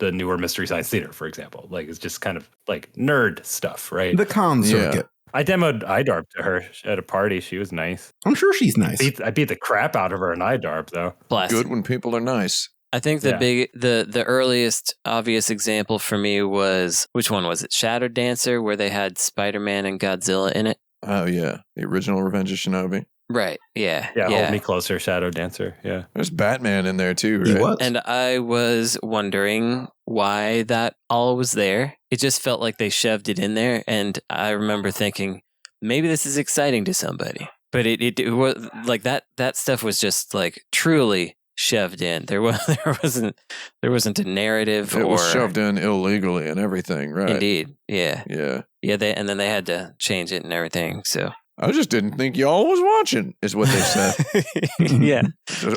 newer Mystery Science Theater, for example. Like it's just kind of like nerd stuff, right? The con circuit. I demoed IDARP to her at a party. She was nice. I'm sure she's nice. I beat the crap out of her in IDARP, though. Bless. Good when people are nice. I think the earliest obvious example for me was, which one was it? Shadow Dancer, where they had Spider-Man and Godzilla in it. Oh, yeah. The original Revenge of Shinobi. Right. Yeah. Yeah. Hold Me Closer, Shadow Dancer. Yeah. There's Batman in there too, right? He was. And I was wondering why that all was there. It just felt like they shoved it in there. And I remember thinking, maybe this is exciting to somebody. But it was like that stuff was just like truly shoved in. There wasn't a narrative. It was shoved in illegally and everything, right? Indeed. Yeah. Yeah. Yeah. And then they had to change it and everything. So. I just didn't think y'all was watching, is what they said. Yeah.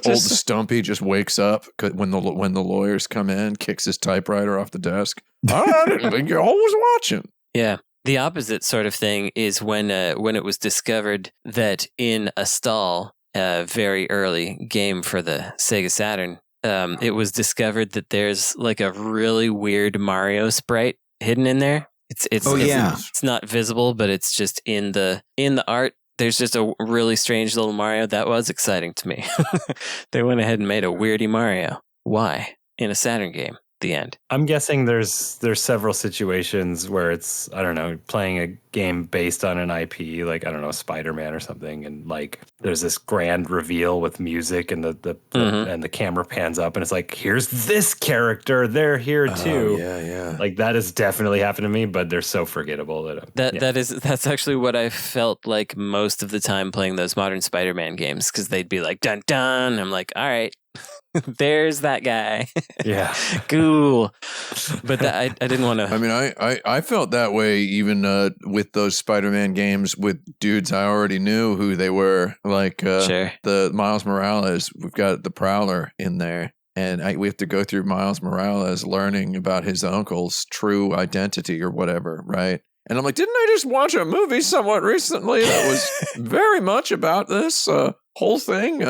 Old Stumpy just wakes up when the lawyers come in, kicks his typewriter off the desk. I didn't think y'all was watching. Yeah. The opposite sort of thing is when it was discovered that in a stall, very early game for the Sega Saturn, it was discovered that there's like a really weird Mario sprite hidden in there. It's not visible, but it's just in the art. There's just a really strange little Mario. That was exciting to me. They went ahead and made a weirdy Mario. Why? In a Saturn game. The end. I'm guessing there's several situations where it's, I don't know, playing a game based on an IP, like, I don't know, Spider-Man or something, and like there's this grand reveal with music and and the camera pans up and it's like, here's this character, they're here too. Yeah. Like that has definitely happened to me, but they're so forgettable that's actually what I felt like most of the time playing those modern Spider-Man games, because they'd be like dun dun. I'm like, all right. There's that guy. Yeah. Cool. But I didn't want to. I mean, I felt that way even with those Spider-Man games with dudes I already knew who they were. Like the Miles Morales, we've got the Prowler in there. And we have to go through Miles Morales learning about his uncle's true identity or whatever, right? And I'm like, didn't I just watch a movie somewhat recently that was very much about this whole thing?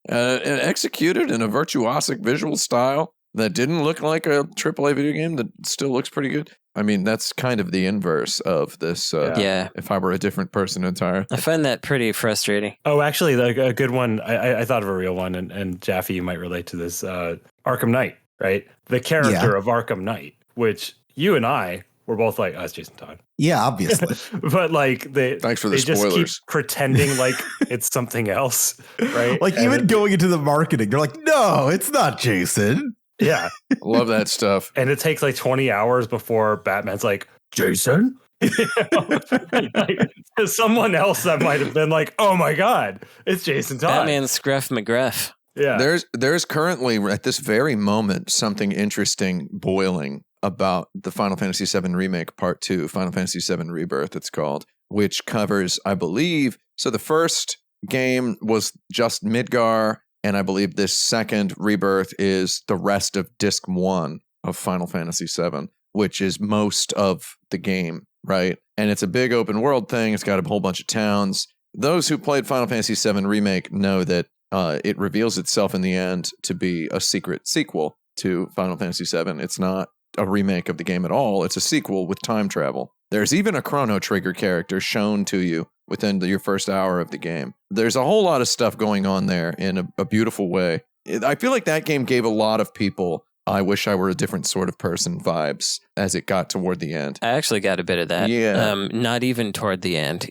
And executed in a virtuosic visual style that didn't look like a AAA video game that still looks pretty good. I mean, that's kind of the inverse of this. If I were a different person entirely. I find that pretty frustrating. Oh, actually, a good one. I thought of a real one, and Jaffe, you might relate to this. Arkham Knight, right? The character of Arkham Knight, which you and I were both like, oh, it's Jason Todd. Yeah, obviously. But like thanks for the spoilers. Just keep pretending like it's something else, right? Like even going into the marketing, they're like, no, it's not Jason. Yeah. Love that stuff. And it takes like 20 hours before Batman's like, Jason? Like, someone else that might have been like, oh my God, it's Jason Todd. Batman Scruff McGruff. Yeah. There's currently at this very moment something interesting boiling about the Final Fantasy VII Remake Part 2, Final Fantasy VII Rebirth it's called, which covers, I believe, so the first game was just Midgar, and I believe this second Rebirth is the rest of Disc 1 of Final Fantasy VII, which is most of the game, right? And it's a big open world thing. It's got a whole bunch of towns. Those who played Final Fantasy VII Remake know that it reveals itself in the end to be a secret sequel to Final Fantasy VII. It's not a remake of the game at all. It's a sequel with time travel. There's even a Chrono Trigger character shown to you within your first hour of the game. There's a whole lot of stuff going on there in a beautiful way. I feel like that game gave a lot of people I wish I were a different sort of person vibes as it got toward the end. I actually got a bit of that. Yeah. Not even toward the end.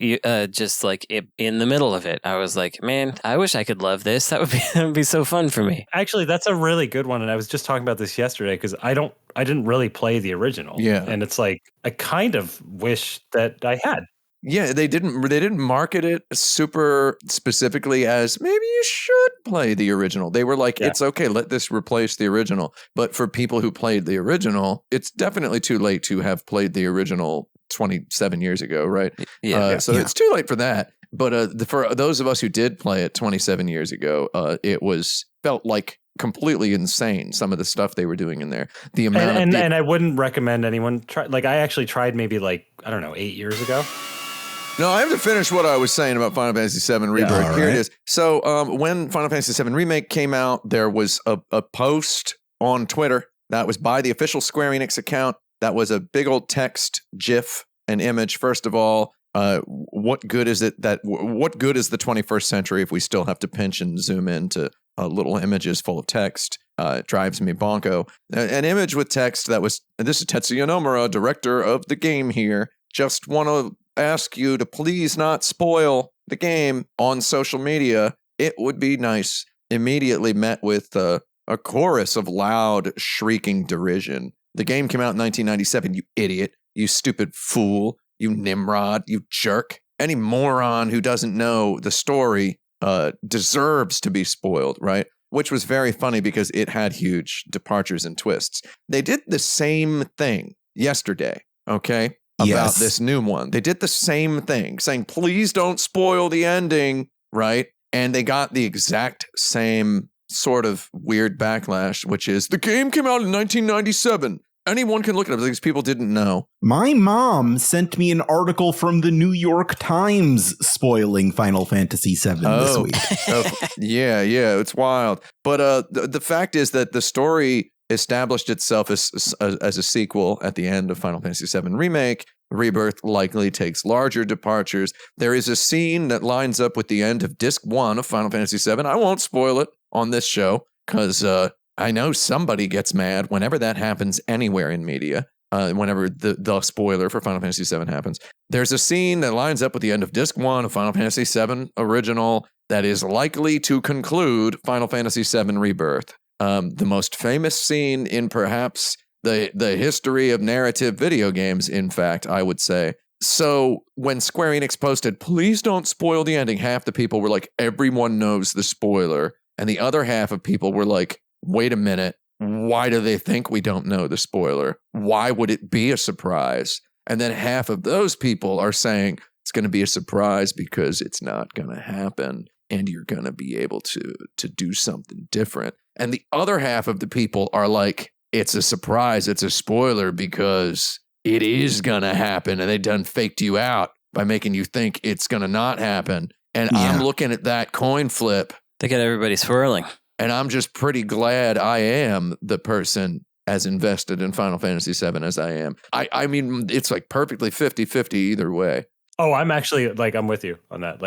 Just like in the middle of it, I was like, man, I wish I could love this. That would be so fun for me. Actually, that's a really good one. And I was just talking about this yesterday because I didn't really play the original. Yeah. And it's like, I kind of wish that I had. Yeah, they didn't market it super specifically as maybe you should play the original. They were like, it's okay, let this replace the original. But for people who played the original, it's definitely too late to have played the original 27 years ago, right? So it's too late for that. But for those of us who did play it 27 years ago, it felt like completely insane, some of the stuff they were doing in there. The amount and I wouldn't recommend anyone try. Like, I actually tried maybe 8 years ago. No, I have to finish what I was saying about Final Fantasy VII Rebirth. Here it is. So when Final Fantasy VII Remake came out, there was a post on Twitter that was by the official Square Enix account. That was a big old text, GIF, an image. First of all, what good is it what good is the 21st century if we still have to pinch and zoom into little images full of text? It drives me bonko. An image with text that was, and this is Tetsuya Nomura, director of the game here, just want to ask you to please not spoil the game on social media. It would be nice. Immediately met with a chorus of loud, shrieking derision. The game came out in 1997, you idiot, you stupid fool, you Nimrod, you jerk. Any moron who doesn't know the story deserves to be spoiled, right? Which was very funny because it had huge departures and twists. They did the same thing yesterday, okay? About this new one. They did the same thing, saying, please don't spoil the ending, right? And they got the exact same sort of weird backlash, which is, the game came out in 1997. Anyone can look it up. These people didn't know. My mom sent me an article from the New York Times spoiling Final Fantasy VII this week. Yeah, it's wild. But the fact is that the story established itself as a sequel at the end of Final Fantasy VII Remake. Rebirth likely takes larger departures. There is a scene that lines up with the end of Disc 1 of Final Fantasy VII. I won't spoil it on this show because I know somebody gets mad whenever that happens anywhere in media. Whenever the spoiler for Final Fantasy VII happens. There's a scene that lines up with the end of Disc 1 of Final Fantasy VII Original that is likely to conclude Final Fantasy VII Rebirth. The most famous scene in perhaps the history of narrative video games, in fact, I would say. So when Square Enix posted, please don't spoil the ending, half the people were like, everyone knows the spoiler. And the other half of people were like, wait a minute, why do they think we don't know the spoiler? Why would it be a surprise? And then half of those people are saying it's going to be a surprise because it's not going to happen and you're going to be able to do something different. And the other half of the people are like, it's a surprise, it's a spoiler because it is going to happen. And they done faked you out by making you think it's going to not happen. And I'm looking at that coin flip. They got everybody swirling. And I'm just pretty glad I am the person as invested in Final Fantasy VII as I am. I mean, it's like perfectly 50-50 either way. Oh, I'm actually I'm with you on that.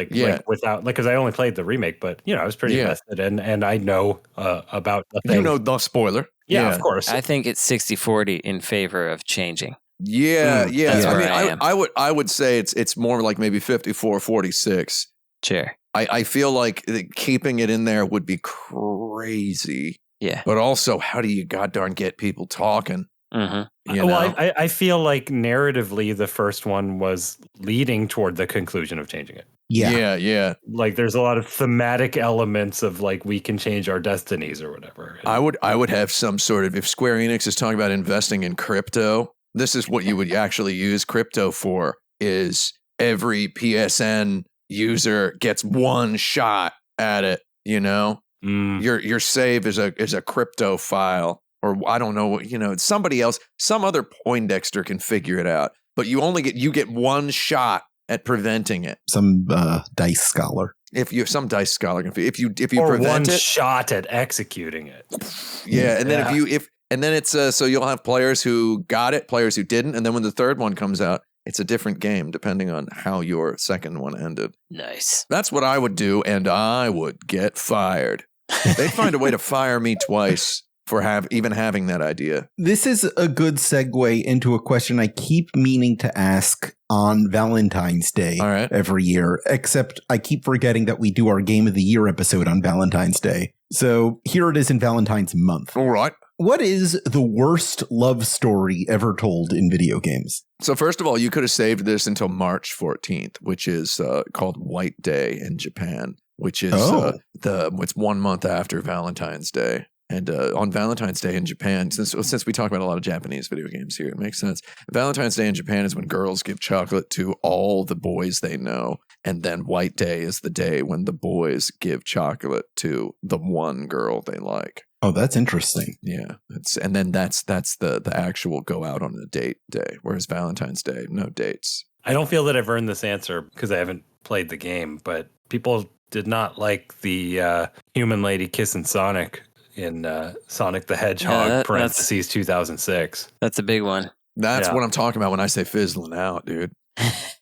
Without because I only played the remake, but I was pretty invested and I know about the thing. You know the spoiler. Yeah, of course. I think it's 60-40 in favor of changing. Yeah. That's where I am. I would say it's more like maybe 54-46. Sure. I feel like keeping it in there would be crazy. Yeah. But also, how do you goddarn get people talking? Mm-hmm. Well, I feel like narratively, the first one was leading toward the conclusion of changing it. Yeah. Like, there's a lot of thematic elements of we can change our destinies or whatever. I would have some sort of, if Square Enix is talking about investing in crypto, this is what you would actually use crypto for, is every PSN user gets one shot at it, Your save is a crypto file, or I don't know what, somebody else, some other Poindexter can figure it out, but you get one shot at preventing it. Some dice scholar. Some dice scholar can if you or prevent one it, shot at executing it. Yeah, and then and then it's so you'll have players who got it, players who didn't, and then when the third one comes out, it's a different game depending on how your second one ended. Nice. That's what I would do, and I would get fired. They'd find a way to fire me twice for even having that idea. This is a good segue into a question I keep meaning to ask on Valentine's Day every year, except I keep forgetting that we do our Game of the Year episode on Valentine's Day. So here it is in Valentine's month. All right. What is the worst love story ever told in video games? So first of all, you could have saved this until March 14th, which is called White Day in Japan, which is it's 1 month after Valentine's Day. And on Valentine's Day in Japan, since we talk about a lot of Japanese video games here, it makes sense. Valentine's Day in Japan is when girls give chocolate to all the boys they know. And then White Day is the day when the boys give chocolate to the one girl they like. Oh, that's interesting. Yeah. And then that's the actual go out on a date day. Whereas Valentine's Day, no dates. I don't feel that I've earned this answer because I haven't played the game, but people did not like the human lady kissing Sonic in Sonic the Hedgehog, parentheses 2006. That's a big one. That's what I'm talking about when I say fizzling out, dude.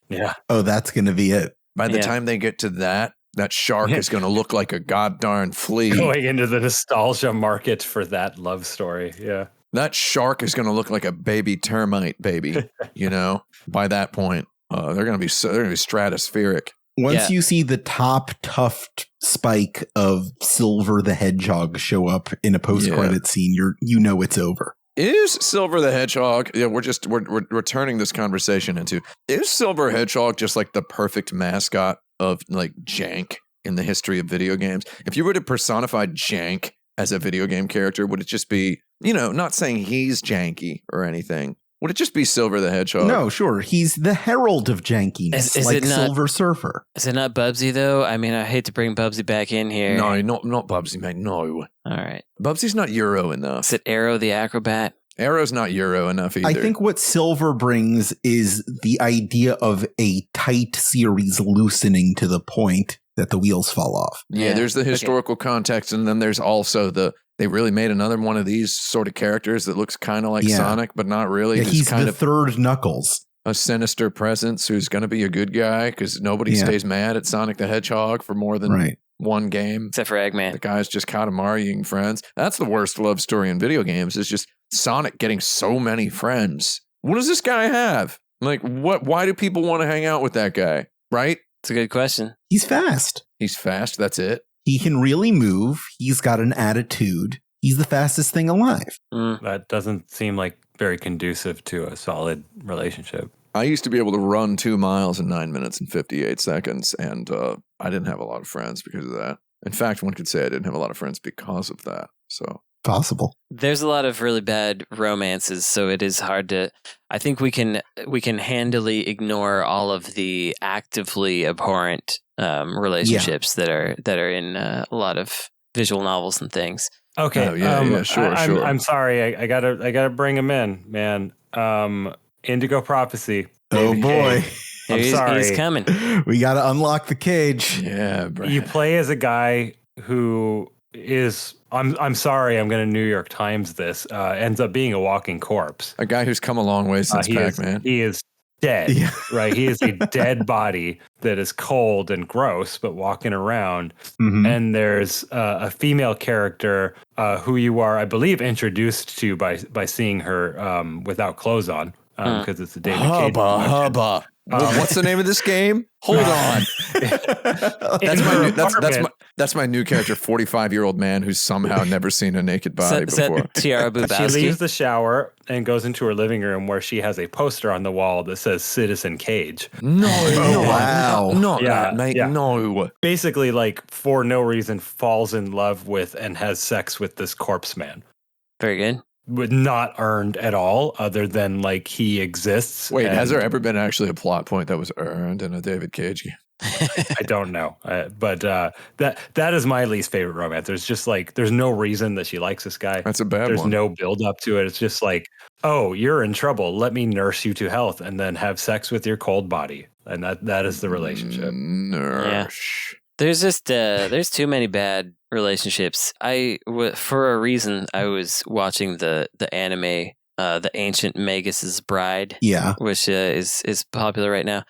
Yeah. Oh, that's going to be it. By the time they get to that shark is going to look like a goddarn flea. Going into the nostalgia market for that love story. Yeah. That shark is going to look like a baby termite baby, by that point. They're going to be stratospheric. Once you see the top tuft spike of Silver the Hedgehog show up in a post-credit scene, you know it's over. Is Silver the Hedgehog? Yeah, we're turning this conversation into, is Silver Hedgehog just like the perfect mascot of like jank in the history of video games? If you were to personify jank as a video game character, would it just be, not saying he's janky or anything? Would it just be Silver the Hedgehog? No, sure. He's the herald of jankiness, is like it not, Silver Surfer. Is it not Bubsy, though? I mean, I hate to bring Bubsy back in here. No, not Bubsy, mate. No. All right. Bubsy's not Euro enough. Is it Arrow the Acrobat? Arrow's not Euro enough either. I think what Silver brings is the idea of a tight series loosening to the point that the wheels fall off. Yeah, there's the historical context, and then there's also they really made another one of these sort of characters that looks kind of like Sonic, but not really. Yeah, he's kind of third Knuckles. A sinister presence who's going to be a good guy because nobody stays mad at Sonic the Hedgehog for more than one game. Except for Eggman. The guy's just Katamari-ing friends. That's the worst love story in video games, is just Sonic getting so many friends. What does this guy have? Like, why do people want to hang out with that guy? Right? It's a good question. He's fast. He's fast. That's it. He can really move. He's got an attitude. He's the fastest thing alive. That doesn't seem like very conducive to a solid relationship. I used to be able to run 2 miles in 9 minutes and 58 seconds, and I didn't have a lot of friends because of that. In fact, one could say I didn't have a lot of friends because of that. So possible. There's a lot of really bad romances, so it is hard to. I think we can handily ignore all of the actively abhorrent relationships that are in a lot of visual novels and things. Okay. Sure. I'm sorry. I gotta bring him in, man. Indigo Prophecy. Oh boy. I'm sorry. He's coming. We got to unlock the cage. Yeah, Brad. You play as a guy who is. I'm sorry. I'm going to New York Times this. Ends up being a walking corpse. A guy who's come a long way since Pac-Man. He is dead. Yeah. Right. He is a dead body that is cold and gross, but walking around. Mm-hmm. And there's a female character who you are, I believe, introduced to by seeing her without clothes on. Because it's a David Cage. Hubba. What's the name of this game? Hold on. That's my new character, 45-year-old man who's somehow never seen a naked body before. Tiara Bubowski. She leaves the shower and goes into her living room where she has a poster on the wall that says Citizen Cage. No. Wow. Not that, mate. Yeah. No. Basically, like, for no reason, falls in love with and has sex with this corpse man. Very good. Not earned at all, other than like he exists. Wait, has there ever been actually a plot point that was earned in a David Cage game? I don't know, but that is my least favorite romance. There's just like there's no reason that she likes this guy. That's a bad There's one. no build up to it. It's just like, oh, you're in trouble. Let me nurse you to health, and then have sex with your cold body, and that is the relationship. Nurse. Yeah. There's just there's too many bad relationships. For a reason, I was watching the anime, The Ancient Magus' Bride, which is popular right now,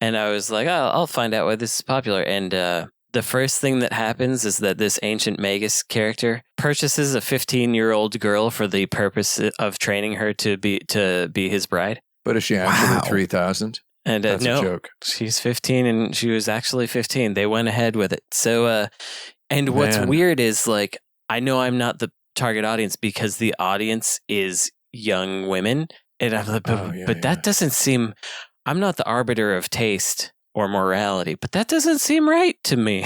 and I was like, I'll find out why this is popular. And the the first thing that happens is that this ancient magus character purchases a 15-year-old girl for the purpose of training her to be his bride. But is she actually 3,000? And That's no, a joke. She's 15 and she was actually 15. They went ahead with it. So, and what's weird is like, I know I'm not the target audience because the audience is young women. And I'm like, but that doesn't seem, I'm not the arbiter of taste or morality, but that doesn't seem right to me.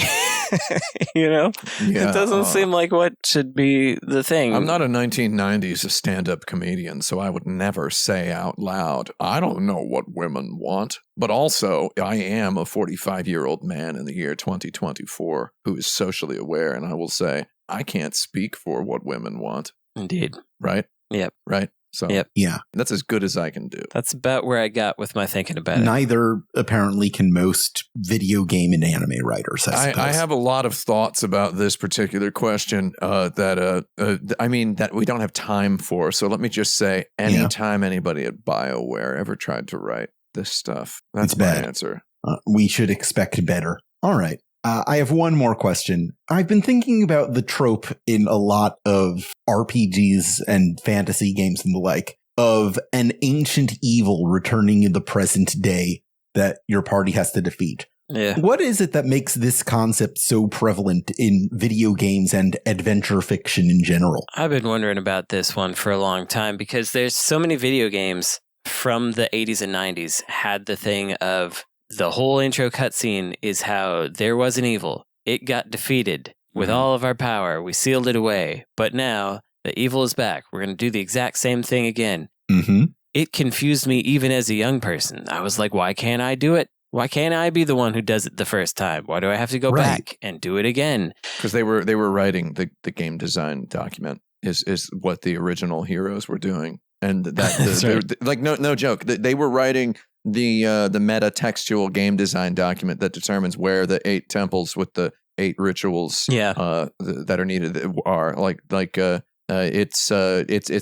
It doesn't seem like what should be the thing. I'm not a 1990s stand-up comedian, so I would never say out loud, I don't know what women want. But also, I am a 45-year-old man in the year 2024 who is socially aware, and I will say, I can't speak for what women want. Indeed. Right? Yep. Right? So that's as good as I can do. That's about where I got with my thinking about it. Neither apparently can most video game and anime writers. I have a lot of thoughts about this particular question that we don't have time for. So let me just say, anytime anybody at BioWare ever tried to write this stuff, that's my answer. We should expect better. All right. I have one more question. I've been thinking about the trope in a lot of RPGs and fantasy games and the like of an ancient evil returning in the present day that your party has to defeat. Yeah. What is it that makes this concept so prevalent in video games and adventure fiction in general? I've been wondering about this one for a long time because there's so many video games from the 80s and 90s had the thing of the whole intro cutscene is how there was an evil. It got defeated with all of our power. We sealed it away. But now the evil is back. We're going to do the exact same thing again. Mm-hmm. It confused me even as a young person. I was like, why can't I do it? Why can't I be the one who does it the first time? Why do I have to go back and do it again? Because they were writing the game design document is what the original heroes were doing. And no joke. They were writing the meta textual game design document that determines where the 8 temples with the 8 rituals that are needed are. It's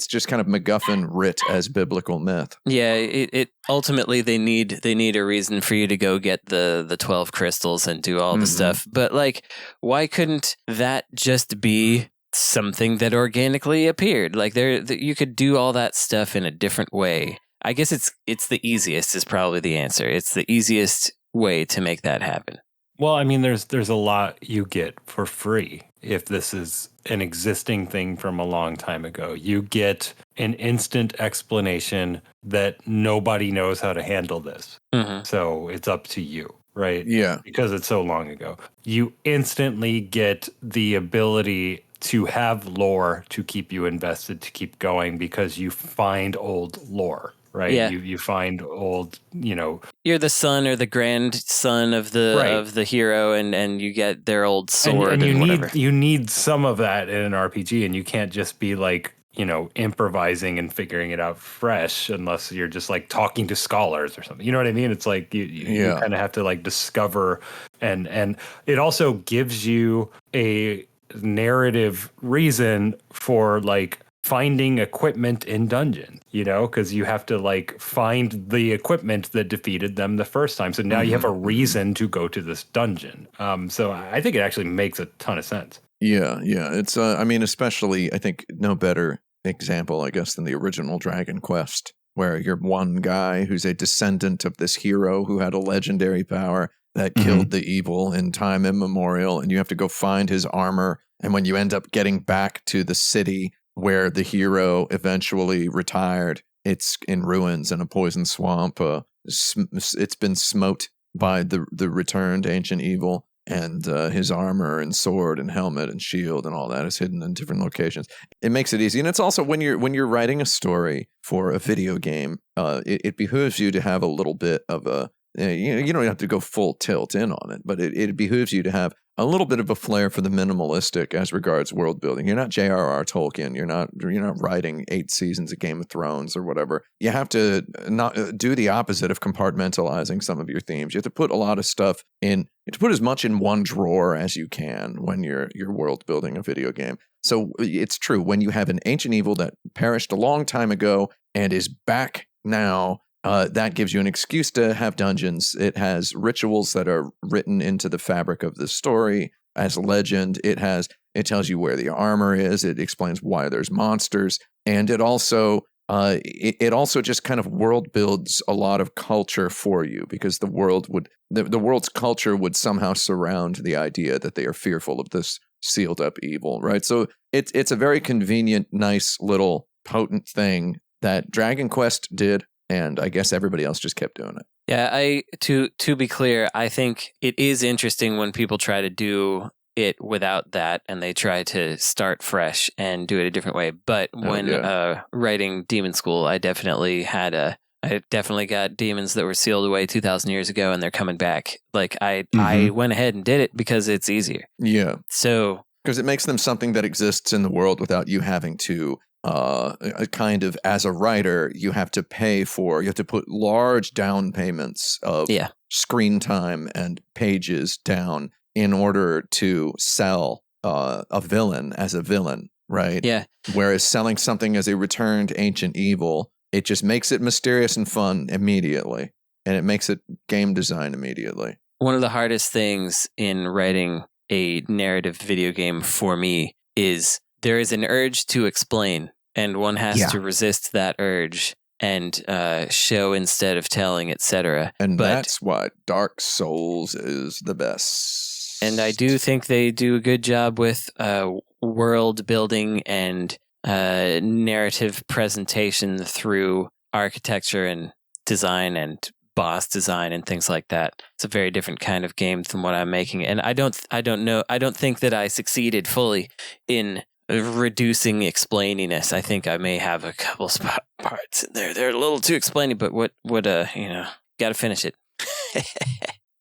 just kind of MacGuffin writ as biblical myth. Yeah, it ultimately they need a reason for you to go get the 12 crystals and do all the stuff. But like, why couldn't that just be something that organically appeared? Like you could do all that stuff in a different way. I guess it's the easiest is probably the answer. It's the easiest way to make that happen. Well, I mean, there's a lot you get for free if this is an existing thing from a long time ago. You get an instant explanation that nobody knows how to handle this. Mm-hmm. So it's up to you, right? Yeah. Because it's so long ago. You instantly get the ability to have lore to keep you invested, to keep going, because you find old lore. Right. Yeah. You find old, You're the son or the grandson of the hero, and you get their old sword and whatever. You need some of that in an RPG, and you can't just be like, improvising and figuring it out fresh unless you're just like talking to scholars or something. You know what I mean? It's like you kind of have to like discover, and it also gives you a narrative reason for like finding equipment in dungeon, because you have to like find the equipment that defeated them the first time. So now you have a reason to go to this dungeon. So I think it actually makes a ton of sense. Yeah. It's, especially, I think no better example, I guess, than the original Dragon Quest, where you're one guy who's a descendant of this hero who had a legendary power that killed the evil in time immemorial, and you have to go find his armor. And when you end up getting back to the city where the hero eventually retired, it's in ruins in a poison swamp. It's been smote by the returned ancient evil, and his armor and sword and helmet and shield and all that is hidden in different locations. It makes it easy, and it's also when you're writing a story for a video game, it behooves you to have a little bit of a you don't have to go full tilt in on it, but it behooves you to have a little bit of a flair for the minimalistic as regards world building. You're not J.R.R. Tolkien. You're not writing 8 seasons of Game of Thrones or whatever. You have to not do the opposite of compartmentalizing some of your themes. You have to put a lot of stuff in. You have to put as much in one drawer as you can when you're world building a video game. So it's true, when you have an ancient evil that perished a long time ago and is back now, that gives you an excuse to have dungeons. It has rituals that are written into the fabric of the story as legend. It tells you where the armor is. It explains why there's monsters, and it also just kind of world builds a lot of culture for you, because the world's culture would somehow surround the idea that they are fearful of this sealed up evil, right? So it's a very convenient, nice little potent thing that Dragon Quest did, and I guess everybody else just kept doing it. Yeah, to be clear, I think it is interesting when people try to do it without that and they try to start fresh and do it a different way. But when writing Demon School, I definitely got demons that were sealed away 2,000 years ago, and they're coming back. Like I went ahead and did it because it's easier. Yeah. So because it makes them something that exists in the world without you having to kind of, as a writer, you have to put large down payments of screen time and pages down in order to sell a villain as a villain, right? Yeah. Whereas selling something as a returned ancient evil, it just makes it mysterious and fun immediately, and it makes it game design immediately. One of the hardest things in writing a narrative video game for me is there is an urge to explain, and one has to resist that urge and show instead of telling, etc. And that's why Dark Souls is the best. And I do think they do a good job with world building and narrative presentation through architecture and design and boss design and things like that. It's a very different kind of game than what I'm making, and I don't think that I succeeded fully in reducing explaininess. I think I may have a couple parts in there. They're a little too explaining, but what got to finish it.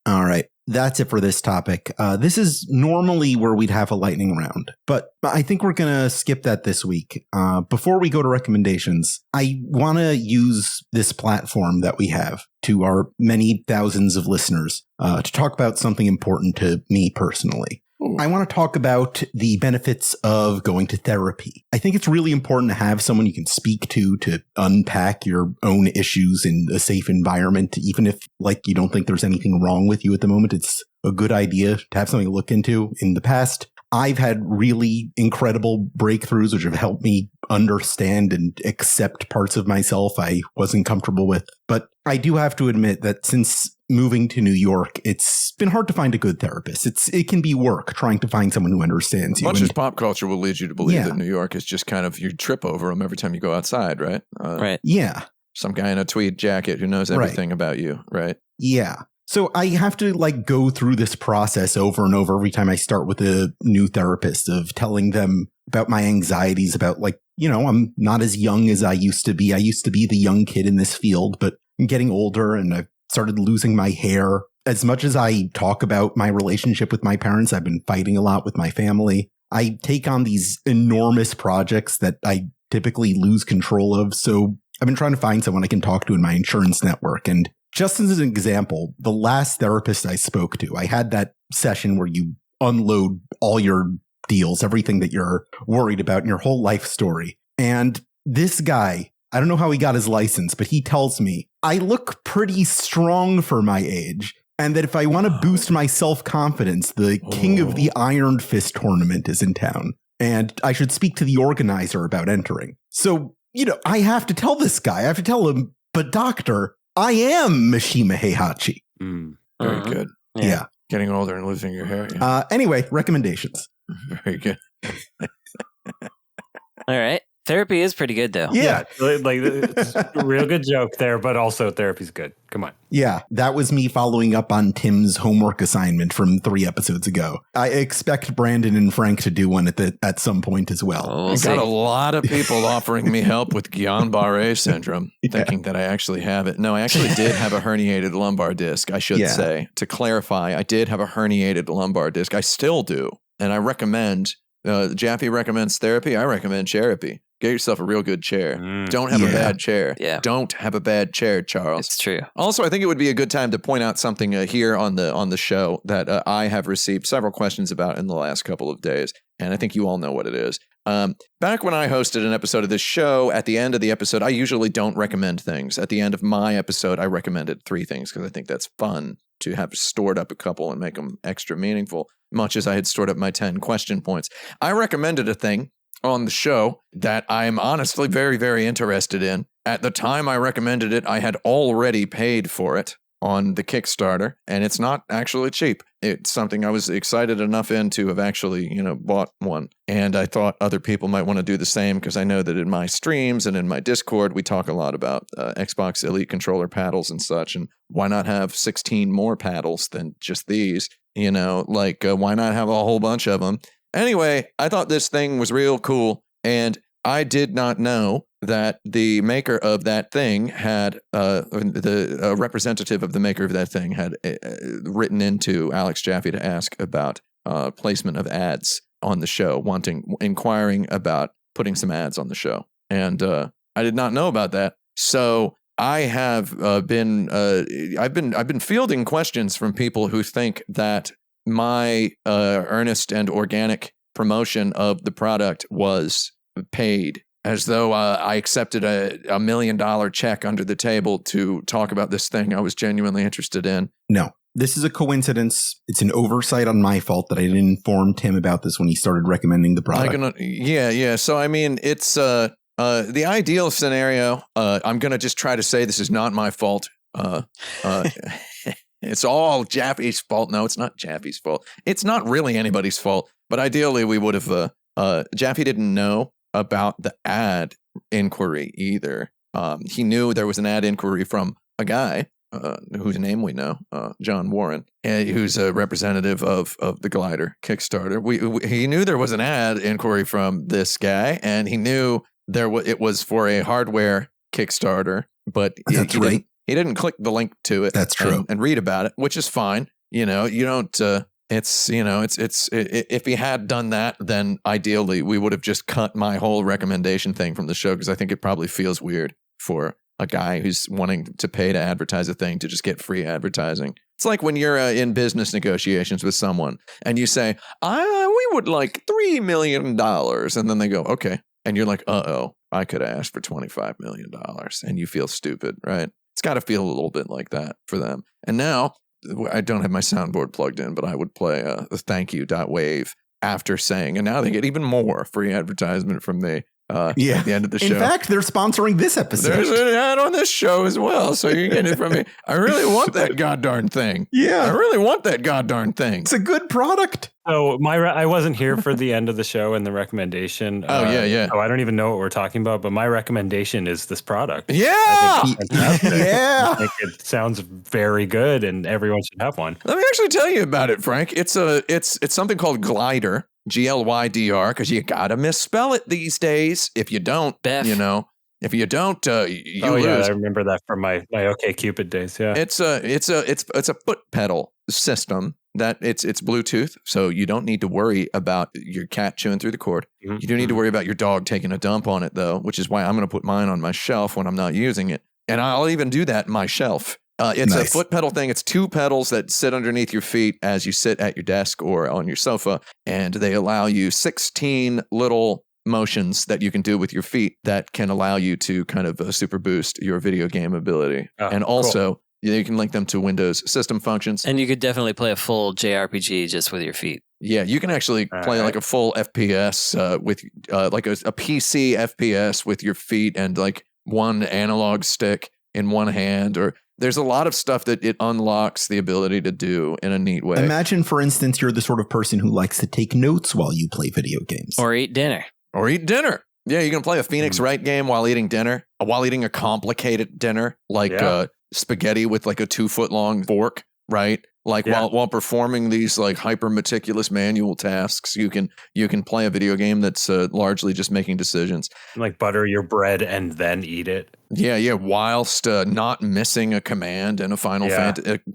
All right. That's it for this topic. This is normally where we'd have a lightning round, but I think we're going to skip that this week. Before we go to recommendations, I want to use this platform that we have to our many thousands of listeners to talk about something important to me personally. Ooh. I want to talk about the benefits of going to therapy. I think it's really important to have someone you can speak to unpack your own issues in a safe environment. Even if you don't think there's anything wrong with you at the moment, it's a good idea to have something to look into. In the past, I've had really incredible breakthroughs which have helped me understand and accept parts of myself I wasn't comfortable with. But I do have to admit that since moving to New York, it's been hard to find a good therapist. It can be work trying to find someone who understands you. Much as pop culture will lead you to believe that New York is just kind of, you trip over them every time you go outside, right? Right. Yeah. Some guy in a tweed jacket who knows everything about you, right? Yeah. So I have to go through this process over and over every time I start with a new therapist of telling them about my anxieties, about I'm not as young as I used to be. I used to be the young kid in this field, but I'm getting older and I've started losing my hair. As much as I talk about my relationship with my parents, I've been fighting a lot with my family. I take on these enormous projects that I typically lose control of. So I've been trying to find someone I can talk to in my insurance network. And just as an example, the last therapist I spoke to, I had that session where you unload all your deals, everything that you're worried about in your whole life story. And this guy, I don't know how he got his license, but he tells me I look pretty strong for my age, and that if I want to boost my self-confidence, the King of the Iron Fist tournament is in town, and I should speak to the organizer about entering. So, I have to tell this guy, I have to tell him, but doctor, I am Mishima Heihachi. Very good. Yeah. Getting older and losing your hair. Yeah. Anyway, recommendations. Very good. All right. Therapy is pretty good, though. Yeah. It's a real good joke there, but also therapy's good. Come on. Yeah, that was me following up on Tim's homework assignment from 3 episodes ago. I expect Brandon and Frank to do one at some point as well. I got a lot of people offering me help with Guillain-Barré syndrome, thinking that I actually have it. No, I actually did have a herniated lumbar disc, I should say. To clarify, I did have a herniated lumbar disc. I still do. And I recommend, Jaffe recommends therapy. I recommend Cherapy. Get yourself a real good chair. Don't have a bad chair. Yeah. Don't have a bad chair, Charles. It's true. Also, I think it would be a good time to point out something here on the show that I have received several questions about in the last couple of days, and I think you all know what it is. Back when I hosted an episode of this show, at the end of the episode, I usually don't recommend things. At the end of my episode, I recommended 3 things because I think that's fun to have stored up a couple and make them extra meaningful, much as I had stored up my 10 question points. I recommended a thing on the show that I'm honestly very, very interested in. At the time I recommended it, I had already paid for it on the Kickstarter, and it's not actually cheap. It's something I was excited enough in to have actually, bought one. And I thought other people might want to do the same because I know that in my streams and in my Discord, we talk a lot about Xbox Elite controller paddles and such. And why not have 16 more paddles than just these? Why not have a whole bunch of them? Anyway, I thought this thing was real cool, and I did not know that the maker of that thing had, the representative of the maker of that thing had written into Alex Jaffe to ask about placement of ads on the show, inquiring about putting some ads on the show. And I did not know about that. So I have I've been fielding questions from people who think that my earnest and organic promotion of the product was paid, as though I accepted a $1 million check under the table to talk about this thing I was genuinely interested in. No, this is a coincidence. It's an oversight on my fault that I didn't inform Tim about this when he started recommending the product. Yeah. So, I mean, it's the ideal scenario. I'm going to just try to say this is not my fault. It's all Jaffe's fault. No, it's not Jaffe's fault. It's not really anybody's fault. But ideally, we would have. Jaffe didn't know about the ad inquiry either. He knew there was an ad inquiry from a guy whose name we know, John Warren, who's a representative of the GLYDR Kickstarter. He knew there was an ad inquiry from this guy, and he knew it was for a hardware Kickstarter. But he didn't click the link to it. That's true. And read about it, which is fine. You don't. If he had done that, then ideally we would have just cut my whole recommendation thing from the show, because I think it probably feels weird for a guy who's wanting to pay to advertise a thing to just get free advertising. It's like when you're in business negotiations with someone and you say, we would like $3 million. And then they go, okay. And you're like, I could have asked for $25 million. And you feel stupid, right? It's got to feel a little bit like that for them. And now, I don't have my soundboard plugged in, but I would play a thank you.wave after saying, and now they get even more free advertisement from me at the end of the show. In fact, they're sponsoring this episode. There's an ad on this show as well, so you're getting it from me. I really want that goddarn thing. Yeah. I really want that goddarn thing. It's a good product. So I wasn't here for the end of the show and the recommendation. Yeah. So I don't even know what we're talking about, but my recommendation is this product. Yeah. I think it's fantastic. Yeah. I think it sounds very good, and everyone should have one. Let me actually tell you about it, Frank. It's something called GLYDR, GLYDR, because you gotta misspell it these days. If you don't, if you don't, you lose. Yeah, I remember that from my OkCupid days. Yeah, it's a foot pedal system that it's Bluetooth, so you don't need to worry about your cat chewing through the cord. Mm-hmm. You do need to worry about your dog taking a dump on it, though, which is why I'm going to put mine on my shelf when I'm not using it, and I'll even do that in my shelf. It's nice. A foot pedal thing. It's 2 pedals that sit underneath your feet as you sit at your desk or on your sofa, and they allow you 16 little motions that you can do with your feet that can allow you to kind of super boost your video game ability. And also, cool. You can link them to Windows system functions. And you could definitely play a full JRPG just with your feet. Yeah, you can actually play like a full FPS with like a PC FPS with your feet and like one analog stick in one hand, or there's a lot of stuff that it unlocks the ability to do in a neat way. Imagine, for instance, you're the sort of person who likes to take notes while you play video games. Or eat dinner. Yeah, you can play a Phoenix Wright game while eating dinner, while eating a complicated dinner, like spaghetti with like a 2-foot long fork, right? Like while performing these like hyper meticulous manual tasks, you can play a video game that's largely just making decisions. Like butter your bread and then eat it. Yeah. Whilst not missing a command in a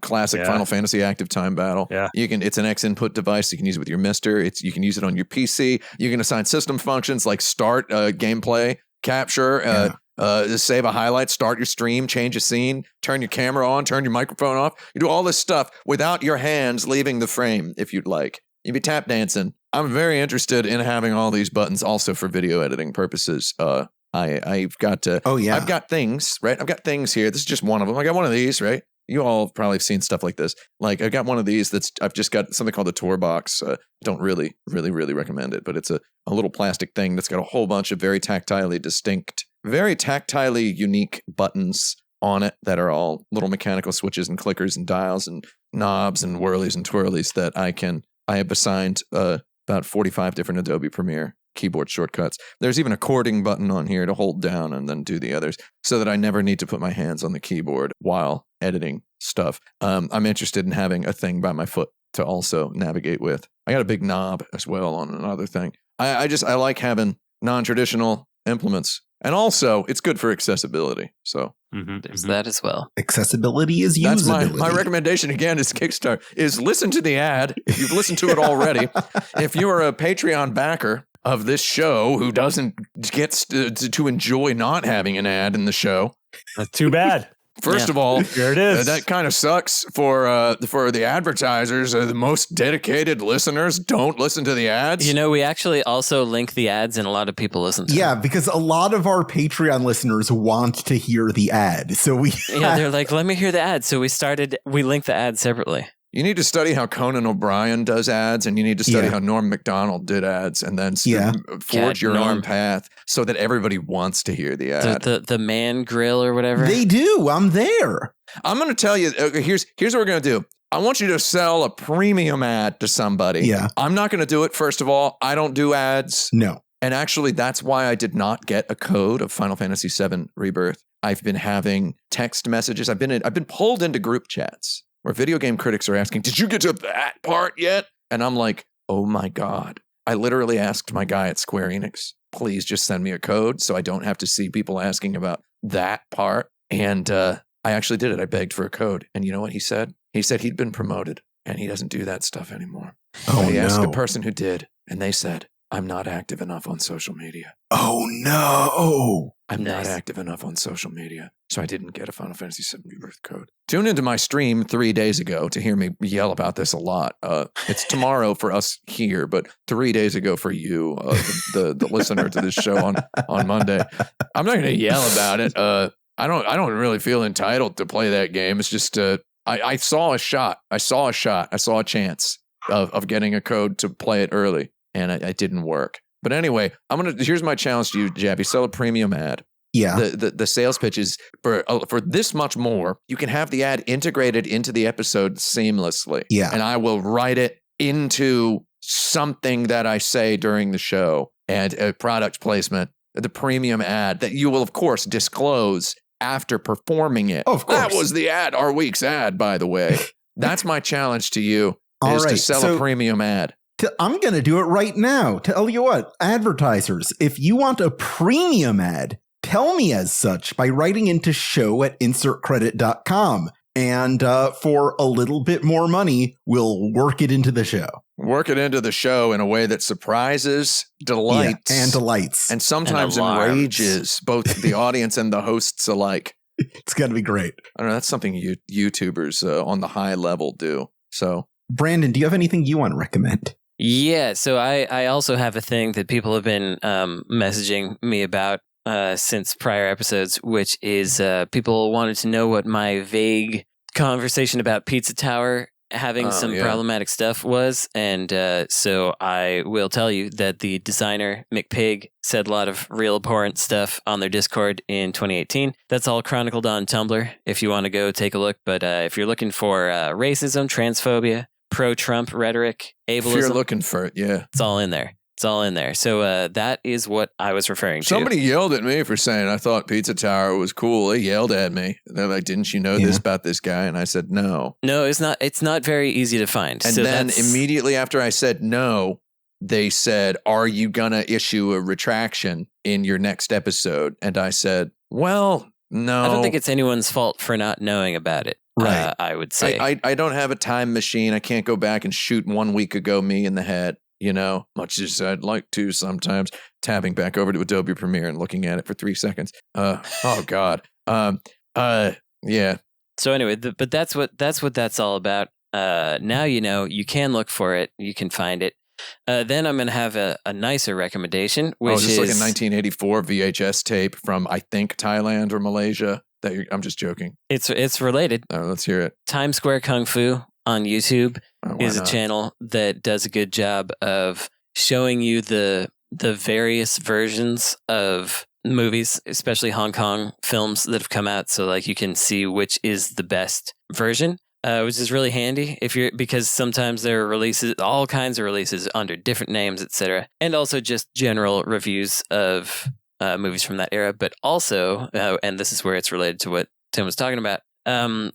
classic Final Fantasy active time battle. Yeah. It's an X input device. You can use it with your Mister. You can use it on your PC. You can assign system functions like start gameplay, capture, save a highlight, start your stream, change a scene, turn your camera on, turn your microphone off. You do all this stuff without your hands leaving the frame if you'd like. you'd be tap dancing. I'm very interested in having all these buttons also for video editing purposes. I've got I've got things, right? I've got things here. This is just one of them. I got one of these, right? You all probably have seen stuff like this. Like I got one of these I've just got something called the Tour Box. Don't really recommend it, but it's a little plastic thing that's got a whole bunch of very tactilely distinct, very tactilely unique buttons on it that are all little mechanical switches and clickers and dials and knobs and whirlies and twirlies that I have assigned about 45 different Adobe Premiere keyboard shortcuts. There's even a chording button on here to hold down and then do the others so that I never need to put my hands on the keyboard while editing stuff. I'm interested in having a thing by my foot to also navigate with. I got a big knob as well on another thing. I like having non-traditional implements. And also, it's good for accessibility. So there's that as well. Accessibility is usability. That's my recommendation again is Kickstarter, is listen to the ad if you've listened to it already. If you are a Patreon backer of this show who doesn't get to enjoy not having an ad in the show. That's too bad. First of all, here it is. That kind of sucks for the advertisers. The most dedicated listeners don't listen to the ads. You know, we actually also link the ads, and a lot of people listen to them. Because a lot of our Patreon listeners want to hear the ad. So they're like, let me hear the ad. So we link the ad separately. You need to study how Conan O'Brien does ads, and you need to study how Norm Macdonald did ads, and then forge your own path so that everybody wants to hear the ad. The Man Grill or whatever. They do. I'm there. I'm going to tell you, here's what we're going to do. I want you to sell a premium ad to somebody. Yeah. I'm not going to do it, first of all. I don't do ads. No. And actually, that's why I did not get a code of Final Fantasy VII Rebirth. I've been having text messages. I've been pulled into group chats where video game critics are asking, did you get to that part yet? And I'm like, oh my God. I literally asked my guy at Square Enix, please just send me a code so I don't have to see people asking about that part. And I actually did it. I begged for a code. And you know what he said? He said he'd been promoted and he doesn't do that stuff anymore. Oh, he asked the person who did, and they said, I'm not active enough on social media. Oh, no. I'm not active enough on social media, so I didn't get a Final Fantasy VII Rebirth code. Tune into my stream 3 days ago to hear me yell about this a lot. It's tomorrow for us here, but 3 days ago for you, the listener to this show on Monday. I'm not going to yell about it. I don't really feel entitled to play that game. It's just I saw a shot. I saw a chance of getting a code to play it early. And it didn't work. But anyway, here's my challenge to you, Jabby. Sell a premium ad. Yeah. The sales pitch is for this much more. You can have the ad integrated into the episode seamlessly. Yeah. And I will write it into something that I say during the show, and a product placement, the premium ad that you will, of course, disclose after performing it. Oh, of course. That was the ad, our week's ad, by the way. That's my challenge to you, to sell a premium ad. I'm going to do it right now. Tell you what, advertisers, if you want a premium ad, tell me as such by writing into show@insertcredit.com. And for a little bit more money, we'll work it into the show. Work it into the show in a way that surprises, delights. Yeah, and delights. And sometimes enrages both the audience and the hosts alike. It's going to be great. I don't know. That's something YouTubers on the high level do. So, Brandon, do you have anything you want to recommend? Yeah, so I also have a thing that people have been messaging me about since prior episodes, which is people wanted to know what my vague conversation about Pizza Tower having some problematic stuff was. And so I will tell you that the designer, McPig, said a lot of real abhorrent stuff on their Discord in 2018. That's all chronicled on Tumblr if you want to go take a look. But if you're looking for racism, transphobia, pro-Trump rhetoric, ableism. If you're looking for it, yeah. It's all in there. So that is what I was referring to. Somebody yelled at me for saying I thought Pizza Tower was cool. They yelled at me. They're like, didn't you know this about this guy? And I said, no. No, it's not. It's not very easy to find. And then immediately after I said no, they said, are you going to issue a retraction in your next episode? And I said, well, no. I don't think it's anyone's fault for not knowing about it. Right. I would say. I don't have a time machine. I can't go back and shoot 1 week ago me in the head, much as I'd like to sometimes, tabbing back over to Adobe Premiere and looking at it for 3 seconds. Oh God. Yeah. So anyway, but that's what that's all about. now you know you can look for it. You can find it. Then I'm going to have a nicer recommendation, which is is like a 1984 VHS tape from, I think, Thailand or Malaysia. I'm just joking. It's related. Let's hear it. Times Square Kung Fu on YouTube is not? a channel that does a good job of showing you the various versions of movies, especially Hong Kong films that have come out. So like you can see which is the best version. Which is really handy because sometimes there are releases, all kinds of releases under different names, etc., and also just general reviews of movies from that era. But also, and this is where it's related to what Tim was talking about.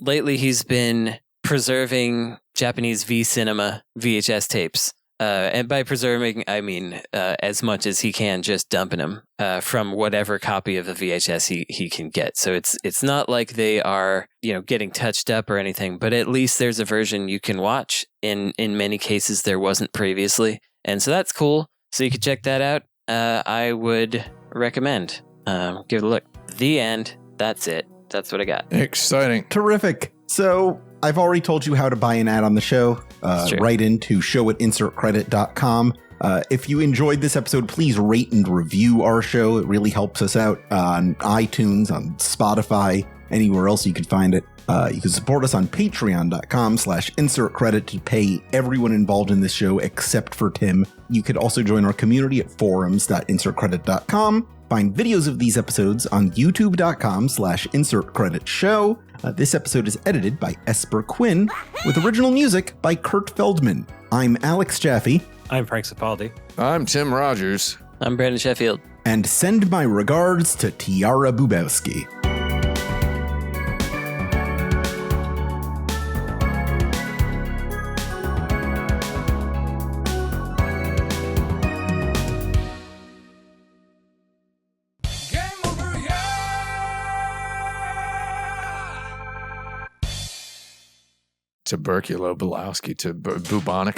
Lately, he's been preserving Japanese V-cinema VHS tapes. And by preserving, I mean as much as he can, just dumping them from whatever copy of a VHS he can get. So it's not like they are getting touched up or anything, but at least there's a version you can watch. In many cases, there wasn't previously, and so that's cool. So you can check that out. I would recommend. Give it a look. The end. That's it. That's what I got. Exciting. Terrific. So I've already told you how to buy an ad on the show. Write into show@insertcredit.com. If you enjoyed this episode, please rate and review our show. It really helps us out on iTunes, on Spotify, anywhere else you could find it. You can support us on patreon.com/insertcredit to pay everyone involved in this show except for Tim. You could also join our community at forums.insertcredit.com. Find videos of these episodes on youtube.com/insertcreditshow. This episode is edited by Esper Quinn with original music by Kurt Feldman. I'm Alex Jaffe. I'm Frank Cifaldi. I'm Tim Rogers. I'm Brandon Sheffield. And send my regards to Tiara Bubowski. Tuberculo Belowski to Bubonic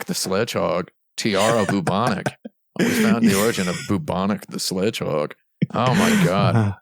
the Sledgehog. Tiara Bubonic. We found the origin of Bubonic the Sledgehog. Oh my God.